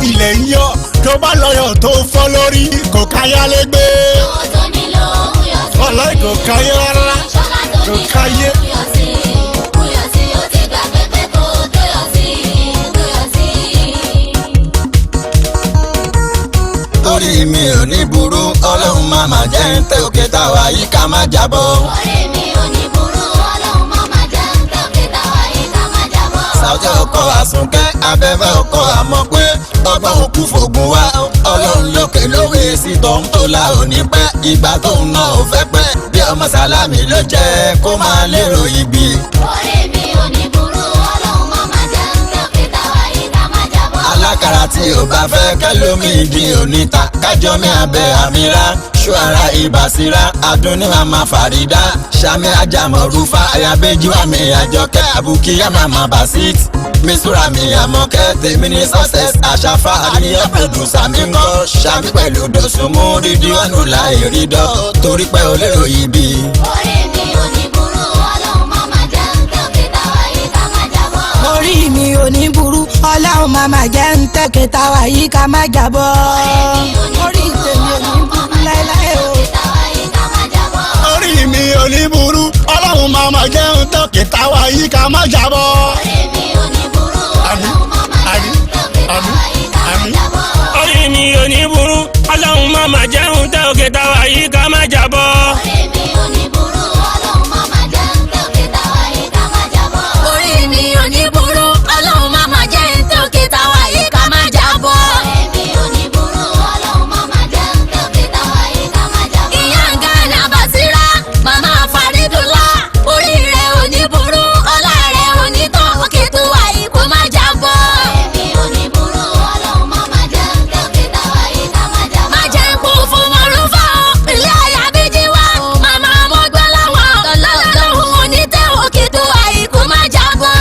ilẹ̀ ń yọ tó bá lọ́yọ̀ tó fọ́ lórí kò káyà lé gbé ṣọwọ́ tó nílò òun yọ sí. ọ̀lẹ́ kò káyé rárá ṣọlá tó kò nílò káyé. òun yọ sí. ó ti gbà pẹ́pẹ́ kó tó yọ sí. torí mi ò ní burú ọlọ́run má má jẹ́ ń tẹ òkè táwa yìí ká má jábọ́. ọ̀rẹ́ mi ò ní burú ọlọ́run má má jẹ́ ń tẹ́ òkè táwa yìí ká má jábọ́. Sàùtẹ́ ọkọ̀ àsunkẹ́ afẹ́fẹ́ ọkọ̀ àmọ́ pé ọgbọ́n òkú fògùn wá ọlọ́run lókè lówó èsì tó ń tó la òní pẹ́ ìgbà tó ń ná ò fẹ́ pẹ́ bí ọmọ sálámì ló jẹ́ kó máa lérò ibi. ọ̀rẹ́ mi ò ní burú ọlọ́run má má jẹ́ ń tẹ́ òkè táwa yìí ká má jábọ́. alákàrà tí ò bá fẹ́ kẹ́lómi ìdí oníta kájọ mi abẹ́ àmìrá ṣùara ìbàsíra adúní màmá fàrídà sàmì ajámọ̀rúfà ayábẹ́jú àmì àjọkẹ́ àbùkíyà màmá basit mísúra mi àmọ́kẹ́ tèmi ní success àṣàfà àníyàn pẹ̀lúsà mi ń kọ́ sàmì pẹ̀lú dòsùnmú rídíò ọ̀nù láì rídọ́ torí pé olérò yìí bí. ọ̀rẹ́ mi ọlọ́run máma jẹ́ ń tẹ̀kẹ́ táwa yìí ká má jábọ́. orí tèmi ò ní burú láéláé o. orí mi ò ní burú ọlọ́run máa ma jẹun tó kìtà wá yìí ká má jábọ́. àmín àmín àmín àmín. orí mi ò ní burú ọlọ́run má má jẹun tẹ́ òkè táwa yìí ká má jábọ́. orí mi ò ní burú ọlọ́run má má jẹ́ ń tòkè táwa yìí ká má jábọ́. ìyá ń ga ní Basira màmá Faridula orí rẹ̀ ò ní burú ọlá rẹ̀ ò ní tán òkè tó wà yìí kó má jábọ́. má jẹ́ ń kú fún mọ́rúfà ilé ayá méjì wá màmá mọ́gbọ́n láwọn ọlọ́run ò ní tẹ́ òkè tó wà yìí kó má jábọ́.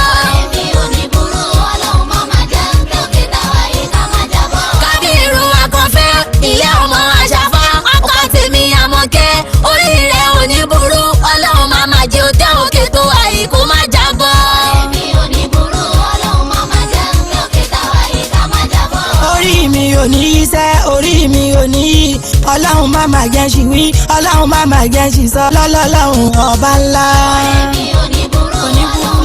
kábírù akọfẹ́ ìyá ọmọ àṣàfà ọkọ tèmi àmọ̀kẹ́ orí rẹ̀ ò ní burú ọlọ́run máa máa jẹ́ òtẹ́ òkè tó wà yìí kó má jábọ́. orí mi ò ní iṣẹ́ orí mi ò ní yí ọlọ́run má má jẹ́ ṣì wí ọlọ́run má má jẹ́ ṣì sọ lọ́lọ́lọ́run ọba ńlá. oníburú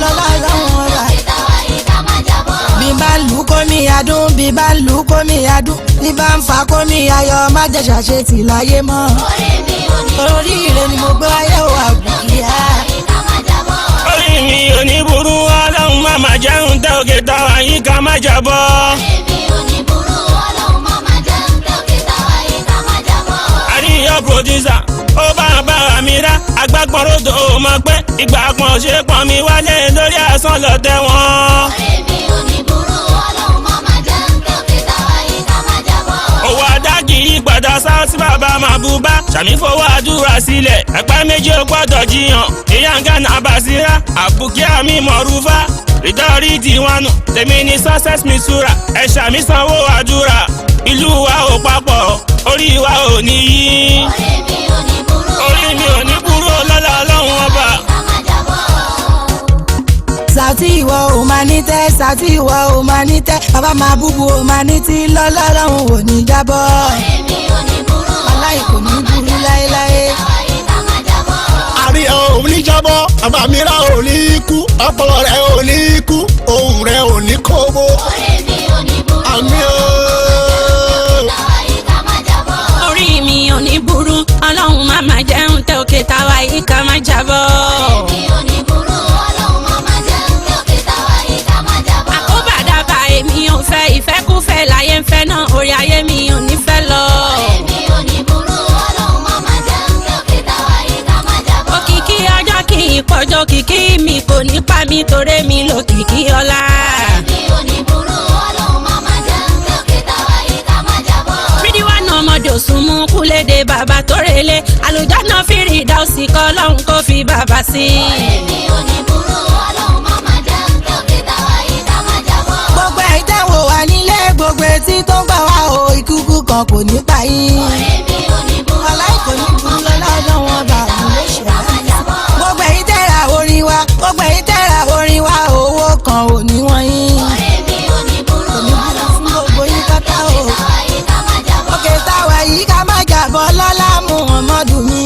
lọ́lọ́lọ́run ọba. bí bá ń lù kó mi adún bí bá ń lù kó mi adún bí bá ń fa kó mi ayọ̀ má jẹ́ ṣàṣetì láyé mọ́. orí ire ni mo gbé wáyé o àbùkíyà. orí mi ò ní burú ọlọ́run má má jẹun tẹ́ òkè táwa yìí ká má jábọ́. àríyá producer ó bá bára mi rá agbágbọ́rọ̀ tó mọ̀ pé ìgbà kan ṣe pọ́n mi wálé lórí àsán lọ́tẹ̀ wọn. owó adági ìpadà sáàsì bàbá màbúbá sàmì fowó àdúrà sílẹ̀ ẹ̀pẹ́ méjì ó gbọ́dọ̀ jiyàn ìyá ń gánà Basira àbùkí àmì mọ̀rúfà ìdọ́rí tiwánu tèmi ní success mi súra ẹ̀ṣà mi sanwó àdúrà ìlú wa ò papọ̀ orí wa ò ní yí. orí mi ò ní burú ọlọ́lá ọlọ́run ọba. Sàtì ìwọ ò máa ní tẹ́ Sàtì ìwọ ò máa ní tẹ́ bàbá máa búbu ò máa ní tí lọ́lọ́run ò ní jábọ́. aláì kò ní burú láéláé. àríyá ò ní jábọ́ bàbá mi rà ò ní kú ọpọlọ rẹ̀ ò ní kú ohùn rẹ̀ ò ní kóbó. àmín o. orí mi ò ní burú ọlọ́run má má jẹun tẹ́ òkè táwa yìí ká má jábọ́. àkóbàdàbà èmi ò fẹ́ ìfẹ́kúfẹ́ láyé ń fẹ́ náà orí ayé mi ò ní fẹ́ lọ. òkìkí ọjọ́ kì í pọ̀jọ́ kìkì mi kò ní pa mi torí mi lókìkí ọlá. ọmọdé òsùnmù kúlédè bàbá tó relé àlùjáná fìrí dáùsì kọ́ lọ́hùn kó fi bàbá sí. gbogbo ẹ̀yin tẹ́ wò wá nílé gbogbo etí tó ń gbà wá o ìkúkú kan kò ní pa yín. aláì kò ní burú lọ́lọ́dún wọn bá òun ló ṣe é. gbogbo ẹ̀yin tẹ́ ra orin wa gbogbo ẹ̀yin tẹ́ ra orin wa owó kan ò ní wọ́n yín. kò ní burú fún gbogbo yín pátá o. òkè táwa yìí ká má jábọ́ lọ́lá Muhammadu mi.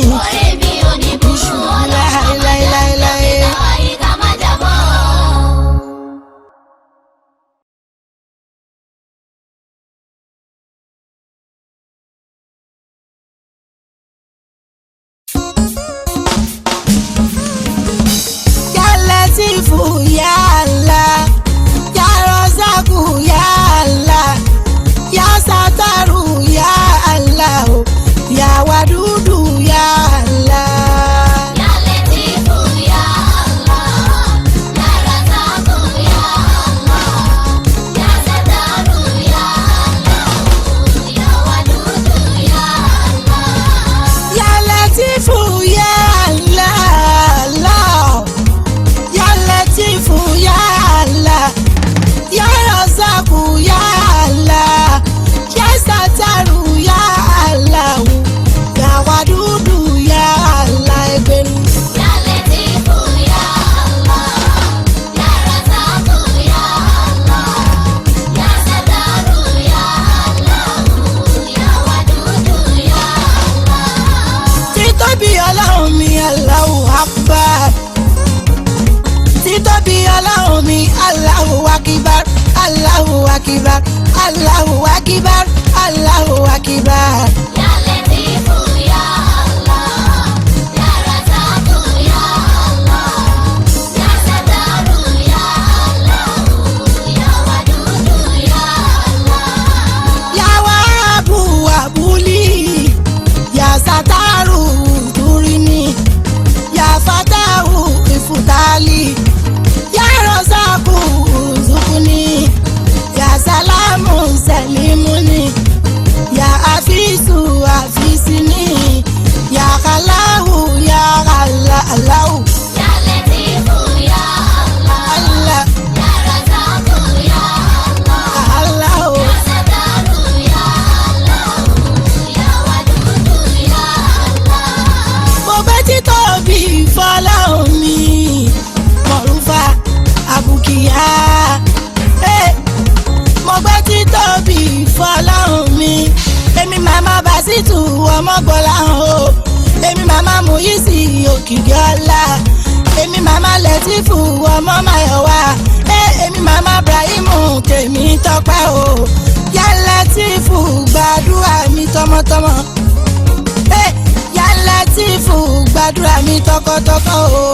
akibar Allahu akibar Allahu akibar. Ya Latifu ya Allah, Ya Razaku ya Allah, Ya Sataru ya Allah, Ya Wadudu ya Allah. Ya Wahabu Wabuli, Ya Sataru Turini, Ya Fatahu Ifutali, Ya Razaku Zukuni, Ya Salamu Salimuni, Ya Afisu Afisini, Ya Khalahu Ya Allahu Ya Latifu ya Allah, Allah Ya Razaku ya Allah, Allahu. Ya Sataru ya Allah, Ya Wadudu ya Allah. Mo gbé títóbi fọlọ́run mi mọ̀rúfà àbùkìyà. Mo gbé títóbi fọlọ́run mi èmi màmá Bàsítù ọmọgbọ́láhàn o èmi màmá Mùyísì òkìkí ọlá èmi màmá Lẹ́tífù ọmọ Máyọ̀wá èmi màmá Ibrahimu tèmi tọ́pẹ́ o Yá Lẹ́tífù gbàdúrà mi tọmọtọmọ. Ya Latifu gbàdúrà mi tọkàntọkàn o.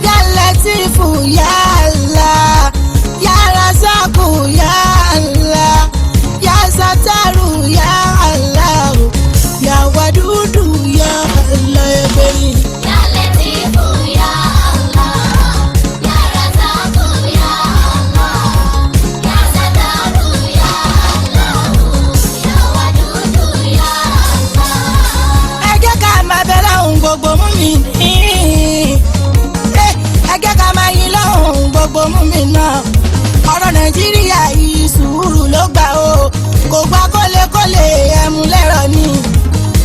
Ya Latifu ya Allah, Ya Razaku ya Allah, Ya Sataru ya Allah, Ya Wadudu ya Allah ẹgbẹ́rin. Ya Latifu ya Allah, Ya Razaku ya Allah, Ya Sataru ya Allah, Ya Wadudu ya Allah. Ẹ jẹ́ ká máa bẹ lọ́hùn gbogbo mú mi ní. Ẹ jẹ́ ká máa yìn lọ́hùn gbogbo mú mi náà. Ọ̀rọ̀ Nàìjíríà yìí sùúrù ló gbà o. Kò gba kólekóle ẹ̀mú lẹ́rọ ni.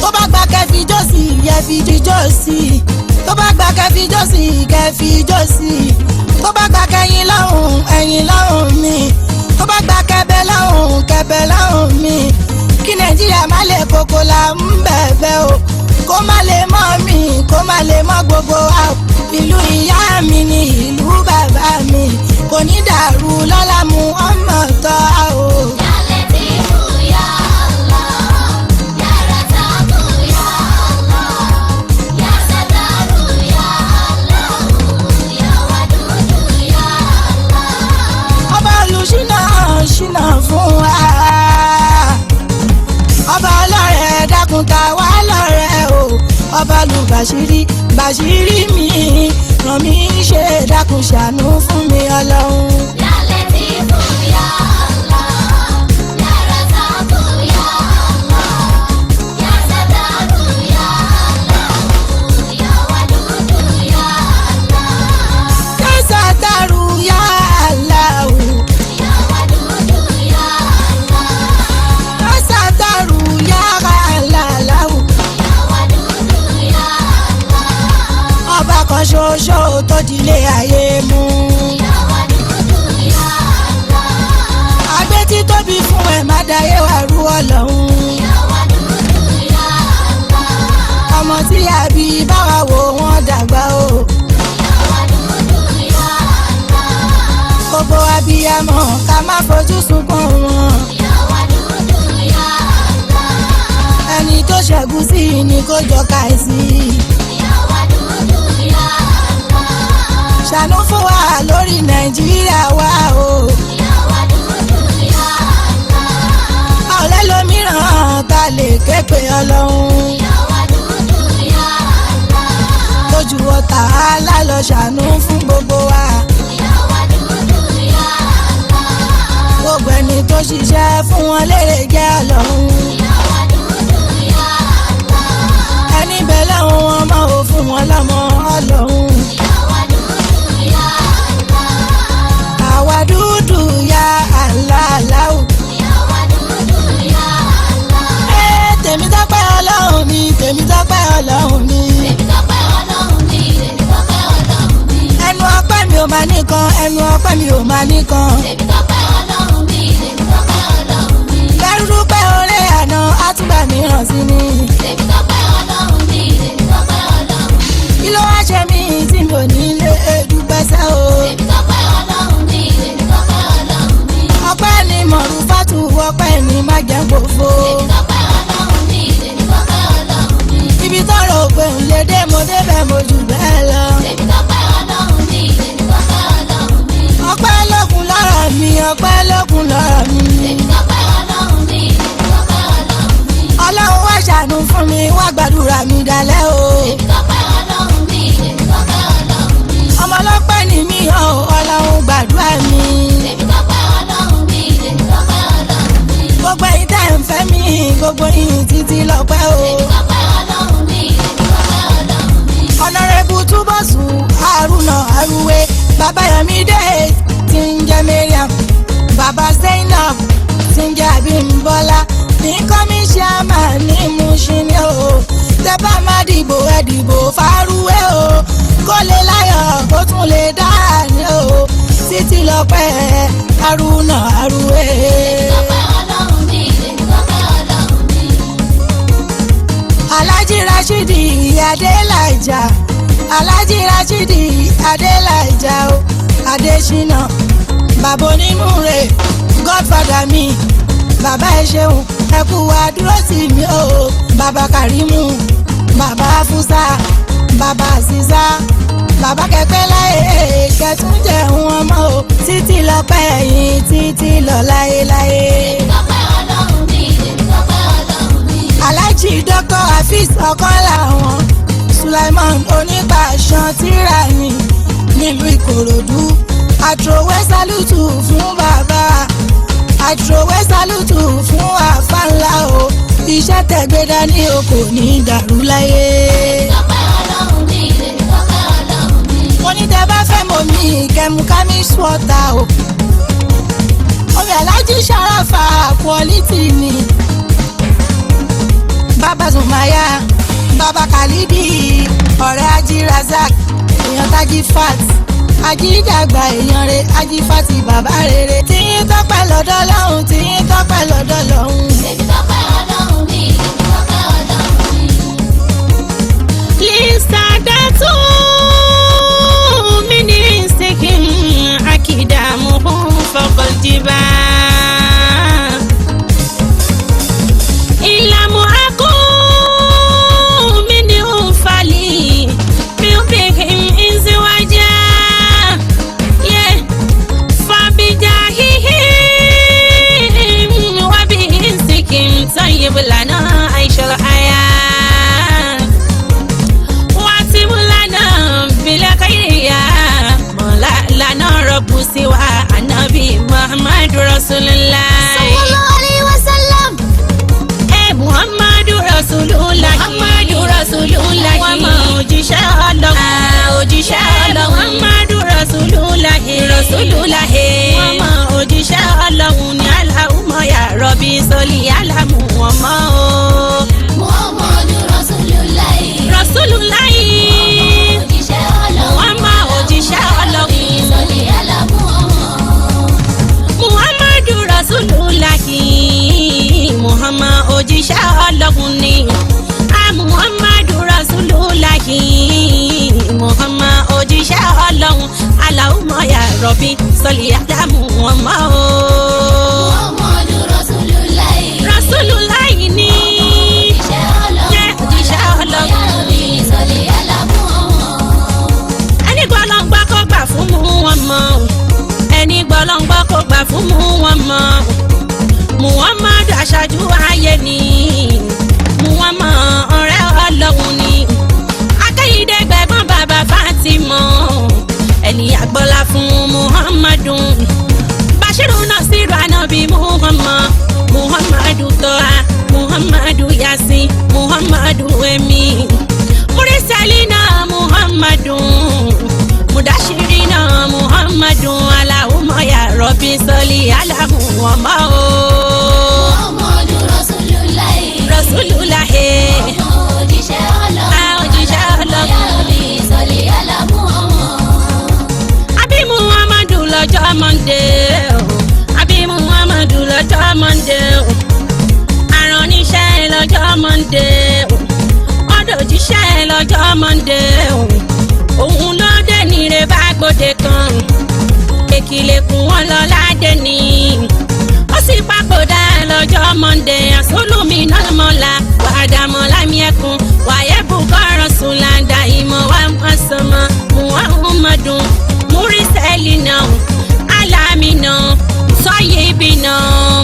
Tó bá gba kẹfì jọ́sì yẹfi jíjọ́ sí i. Tó bá gba kẹfì jọ́sì kẹfì jọ́sì i. Tó bá gba kẹyìn lọ́hùn ẹ̀yìn lọ́hùn mi. Tó bá gba kẹbẹ lọ́hùn kẹbẹ lọ́hùn mi. Kí Nàìjíríà má lè kókó la ń bẹ̀bẹ̀ o. Kó má lè mọ́ mi kó má lè mọ́ gbogbo wa o. Ìlú ìyá mi ni ìlú bàbá mi. Kò ní dàrú lọ́la mu ọmọ tọ́ a o. Ya Latifu ya Allah, Ya Razaku ya Allah, Ya Sataru ya Allah, Ya Wadudu ya Allah. Ọba olùṣínà ṣínà fún wa. Ọba ọlọ́rẹ̀ dákun ta wá lọ́rẹ̀ o. Ọba olùbàṣírí bàṣírí mi ràn mí ṣe dákun ṣàánú fún mi Ọlọ́run. Ya Latifu ya Allah, Ya Razaku ya Allah, Ya Sataru ya Allah, Ya Wadudu ya Allah. Ya Sataru ya Allah. Ya Wadudu ya Allah, Ya Sataru ya Allah. Ya Wadudu ya Allah. Ọba kan ṣoṣo tó dilé ayé mú. Ya Wadudu ya Allah, Agbé tí tóbi fún ẹ má dayé wà rú Ọlọ́run. Ya Wadudu ya Allah, Ọmọ tí a bí báwa wò wọ́n dàgbà o. Ya Wadudu ya Allah, Gbogbo abiyamọ ká má fojú sunkún wọn. Ya Wadudu ya Allah, Ẹni tó ṣẹ́gun sí i ni kó jọ káìsí. Ya Wadudu ya Allah, Ṣàánú fún wa lórí Nàìjíríà wa o. Ya Wadudu ya Allah, A ò lẹ́lòmíràn tá a lè ké pe Ọlọ́run. Ya Wadudu ya Allah, Lójú ọ̀tá alálọ ṣàánú fún gbogbo wa. Ya Wadudu ya Allah, Gbogbo ẹni tó ṣiṣẹ́ fún wọn lérè jẹ́ Ọlọ́run. Ya Wadudu ya Allah, Ẹni bẹ́ẹ̀ lọ́hùn wọn mọ̀ ò fún wọn lọ́mọ Ọlọ́run. Ya Wadudu ya Allah, Àwa dúdú ya Allah. Ya Wadudu ya Allah. Tèmi tọ́pẹ́ Ọlọ́run mi tèmi tọ́pẹ́ Ọlọ́run mi. Tèmi tọ́pẹ́ Ọlọ́run mi, tèmi tọ́pẹ́ Ọlọ́run mi. Ẹnu ọpẹ́ mi ò máa nìkan ẹnu ọpẹ́ mi ò máa nìkan. Tèmi tọ́pẹ́ Ọlọ́run mi, tèmi tọ́pẹ́ Ọlọ́run mi. Bẹ́rù dúpẹ́ oore àná àtúgbà mìíràn sí ni. Tèmi tọ́pẹ́ Ọlọ́run mi, tèmi tọ́pẹ́ Ọlọ́run mi. Kí ló wá ṣe mí tí mi ò ní lè dúpẹ́ sẹ́ o. Tèmi tọ́pẹ́ Ọlọ́run mi, tèmi tọ́pẹ́ Ọlọ́run mi. jẹ́ gbòfo. Ibi tọrọ òpè ń lè dé mo débẹ̀ mo jù bẹ́ẹ̀ lọ. Ọpẹ́ lókun lọ́rọ̀ mi, ọpẹ́ lókun lọ́rọ̀ mi. Ọlọ́run wá ṣàánú fún mi, wá gbàdúrà mi dalẹ́ o. Ọmọ ọlọ́pẹ́ ni mí o, Ọlọ́run gbàdúrà mi. Gbogbo yín tẹ́ ń fẹ́ mi, gbogbo yín títí lọ́pẹ́ o. Ọ̀nàrẹ́bù Túbọ̀sù Haruna Aruwe, bàbá Yomide tí ń jẹ́ Mariam, bàbá Zainab tí ń jẹ́ Abímbọ́lá, ní kọ́míṣíámà ní Mushin ni o. Tẹ́ bá má dìbò ẹ dìbò f'Aruwe o, kó lè láyọ̀ kó tún lè dára ní o. Títí lọ́pẹ́ Haruna Aruwe. Alhaji Rashidi Adelaja, Alhaji Rashidi Adelaja o, Adesina, bàbá onínúure, Godfather mi, bàbá ẹ ṣeun, ẹ kú àdúró sí mi o, bàbá Karimu, bàbá Afusa, bàbá Aziza, bàbá kẹpẹ láyé kẹtún jẹun ọmọ o, títí lọ́pẹ́ yín títí lọ láyéláyé. Alhaji Dr. Hafiz ọkàn làwọn, Sulaiman onígbàṣán Tirani nílùú Ìkòròdú, àtròwé sálùtù fún bàbá, àtròwé sálùtù fún àfáńlá o, iṣẹ́ tẹ̀gbẹ́ dání o kò ní dàrú láyé. Mo ní tẹ́ bá fẹ́ mọ̀ mí kẹ́mu kámi sọ́ọ̀tà o, omi Alhaji Sharafa quality ni. Baba Zumaya, Baba Khalidi, ọ̀rẹ́ Aji Razak, èèyàn Taji Fat, Aji dàgbà èèyàn rẹ̀, Aji Fati bàbá rere. Tí yín tọ́pẹ́ lọ́dọ̀ lọ́hùn, tí yín tọ́pẹ́ lọ́dọ̀ lọ́hùn. Lisa datu mini sikin akidamu faqadiba. Ilamu aku mini ufali miubihim inziwaja. Yeah, fabijahihim wabihisikim tayyib lana aishal aya. Watimu lana bila khairiya. Mola lana rabbu siwa anabi Muhammad Rasulullah. Sallallahu alaihi wasallam. Muhammadu Rasulullah, Muhammadu Rasulullah, wa ma òjíṣẹ́ Ọlọ́run, òjíṣẹ́ Ọlọ́run, Muhammadu Rasulullah, Rasulullah, wa ma òjíṣẹ́ Ọlọ́run ni Allahumma ya Rabbi sọlí alamu wọn mọ́ o. Muhammadu Rasulullah. Rasulullah, Òjíṣẹ́ Ọlọ́run. wa ma òjíṣẹ́ Ọlọ́run, Sọlí alamu ọmọ. Muhammadu Rasulullah, Muhammad òjíṣẹ́ Ọlọ́run ni. Muhammadu Rasulullah, Muhammad òjíṣẹ́ Ọlọ́run. Allahumma ya Rabbi sọlí alamu wọn mọ́ o. Muhammadu Rasulullah. Rasulullah ni. Òjíṣẹ́ Ọlọ́run. Jẹ́ òjíṣẹ́ Ọlọ́run. Sọlí alamu ọmọ. Ẹni gbọ́ ló ń gbọ́ kó gbà fún mú wọn mọ́ o. Ẹni gbọ́ ló ń gbọ́ kó gbà fún mú wọn mọ́ o. Muhammadu aṣáájú ayé ni. Muhammad ọ̀rẹ́ Ọlọ́run ni. Akẹ́yìndé gbẹ̀gbọ́n bàbá Fatima. Ẹni àgbọ́lá fún Muhammadu. Bashiru Nasiru Anabi Muhammad. Muhammadu Toha. Muhammadu Yasin. Muhammadu Emi. Murisalina Muhammadu. Mudashirina Muhammadu. Allahumma ya Rabbi sọlí alamu wọn mọ́ o. Muhammadu Rasulullah. Rasulullah, Òjíṣẹ́ Ọlọ́run. òjíṣẹ́ Ọlọ́run. Sọlí alamu ọmọ. Àbí Muhammadu lọ́jọ́ Monday o. Àbí Muhammadu lọ́jọ́ Monday o. Àrùn oníṣẹ́ lọ́jọ́ Monday o. Ọ̀dọ̀ òjíṣẹ́ lọ́jọ́ Monday. Monday asolumi nalmola wadamo lamiyekun wayebuka rasulanda imo wa masama muhammadun murisalina alamina sayyibina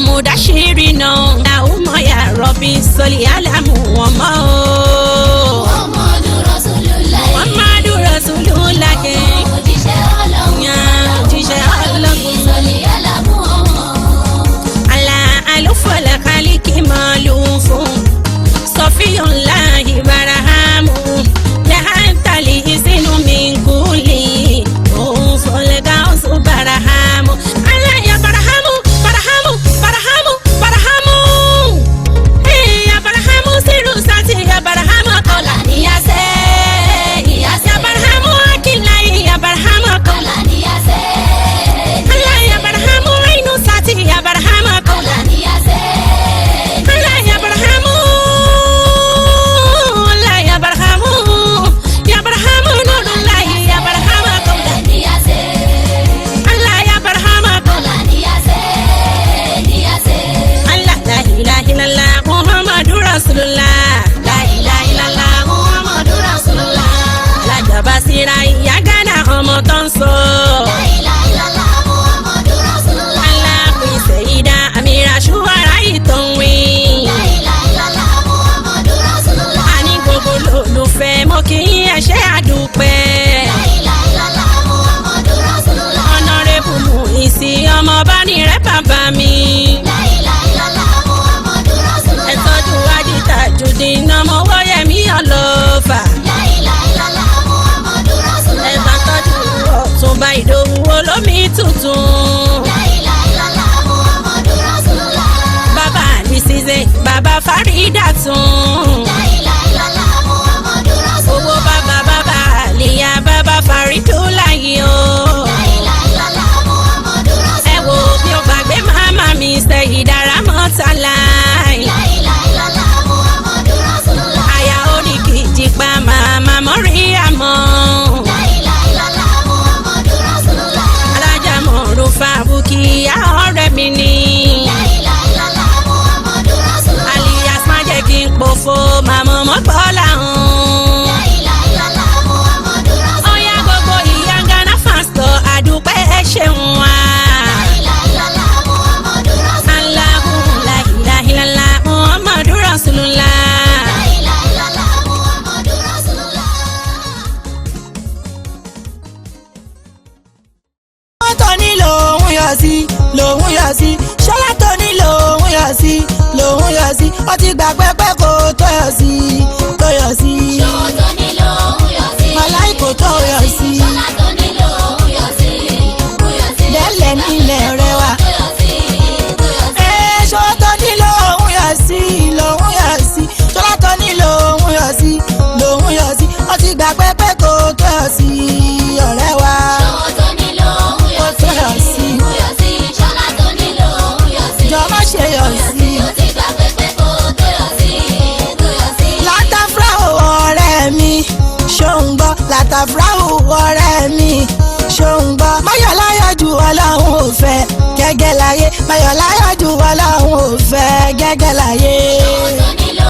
mudashirina nauma ya rabbi soli ala Muhammadu Rasulullah. Muhammadu Rasulullah Òjíṣẹ́ Ọlọ́run. òjíṣẹ́ Ọlọ́run. Sọ̀lì àlà Muhammad. ala alufala kaliki malufun sofiyunlahi barahamu lahantali isinu minkuli òun fọlẹ́gà ọ̀sùn barahamu ala ya barahamu barahamu barahamu barahamu ya barahamu siru sati ya barahamu kola niyase ya barahamu akilai ya barahamu kola Níyàsẹ́. ala ya barahamu ainu sati ya barahamu kola Níyàsẹ́. Allah ya barhamu Allah ya barhamu ya barhamu nurullah ya barhamu qawla Níyàsẹ́. Allah ya barhamu qawla Níyàsẹ́. Allah la ilaha illallah Muhammadur Rasulullah la ilaha illallah Muhammadur Rasulullah la jabasira ya gana ọmọ tó ń sọ La ilaha illallah Muhammadur Rasulullah. Allah fi sayida amira shuwara ìtàn wí. La ilaha illallah Muhammadur Rasulullah. a ní gbogbo lólùfẹ́ mo kì í ẹ̀ṣẹ́ àdúpẹ́. La ilaha illallah Muhammadur Rasulullah. ọ̀nàrẹ́bù Mùísí ọmọ bá ní rẹ́ bàbá mi. La ilaha illallah Muhammadur Rasulullah. ẹ tọ́jú Tajudeen ọmọ Wọ́yẹ̀mí ọlọ́fà. La ilaha illallah Muhammadur ẹ Rasulullah. bá tọ́jú Ọ̀túnba Ìdòwú olómi tuntun. La ilaha illallah Muhammadur Rasulullah. bàbá Àlìsísè bàbá Fárídà tún. La ilaha illallah Muhammadur owó Rasulullah. bàbá Àlìyá bàbá Fárídùláyé o. La ilaha illallah Muhammadur ẹ wo Rasulullah. bí o gbàgbé màmá mi Sẹ̀yìdà Rámọ́tálá. La ilaha illallah Muhammadur Rasulullah. àyà oríkìjì pa màmá Mọ́ríyámọ̀. La ilaha illallah Muhammadur Rasulullah. alájà Mọ̀rúfà Bùkíyà ọ̀rẹ́ mi ni. La ilaha illallah Muhammadur Rasulullah. alias má jẹ́ kí n pòfo màmá Mọ́gbọ́lá hàn. La ilaha illallah Muhammadur Rasulullah. ọ̀yá gbogbo ìyá Ghana fans lọ àdúpẹ́ ẹ ṣeun wa. La ilaha illallah Muhammadur Rasulullah. Allahu la ilaha illallah Muhammadur Rasulullah. La ilaha illallah Muhammadur Rasulullah. tó ní lòun yọ sí lòun yọ sí ṣọlá tó ní lòun yọ sí lòun yọ sí ó ti gbà pẹ́pẹ́ kó tó yọ sí tó yọ sí Ṣòwò tó nílò òun yọ sí. màláìkò tó yọ sí Ṣọlá tó nílò òun yọ sí. Òun yọ sí. lẹ́lẹ̀ nílẹ̀ rẹ wá. Tó yọ sí. Tó yọ sí. ṣọlá tó ní lòun yọ sí lòun yọ sí ṣọlá tó ní lòun yọ sí lòun yọ sí ó ti gbà pẹ́pẹ́ kó tó yọ sí ọ̀rẹ́ wa. Ṣòwò tó nílò òun yọ sí. Tó yọ sí. Òun yọ sí. Ṣọlá tó nílò òun yọ sí. jọ má ṣe yọ sí. Ó ti gbà pẹ́pẹ́ kó tó yọ sí. Tó yọ sí. látàfúráwò ọ̀rẹ́ mi ṣóńgbọ́ látàfúráwò ọ̀rẹ́ mi ṣóńgbọ́ máyọ̀láyọ̀ ju ọlọ́run ò fẹ́ gẹ́gẹ́ láyé máyọ̀láyọ̀ ju ọlọ́run ò fẹ́ gẹ́gẹ́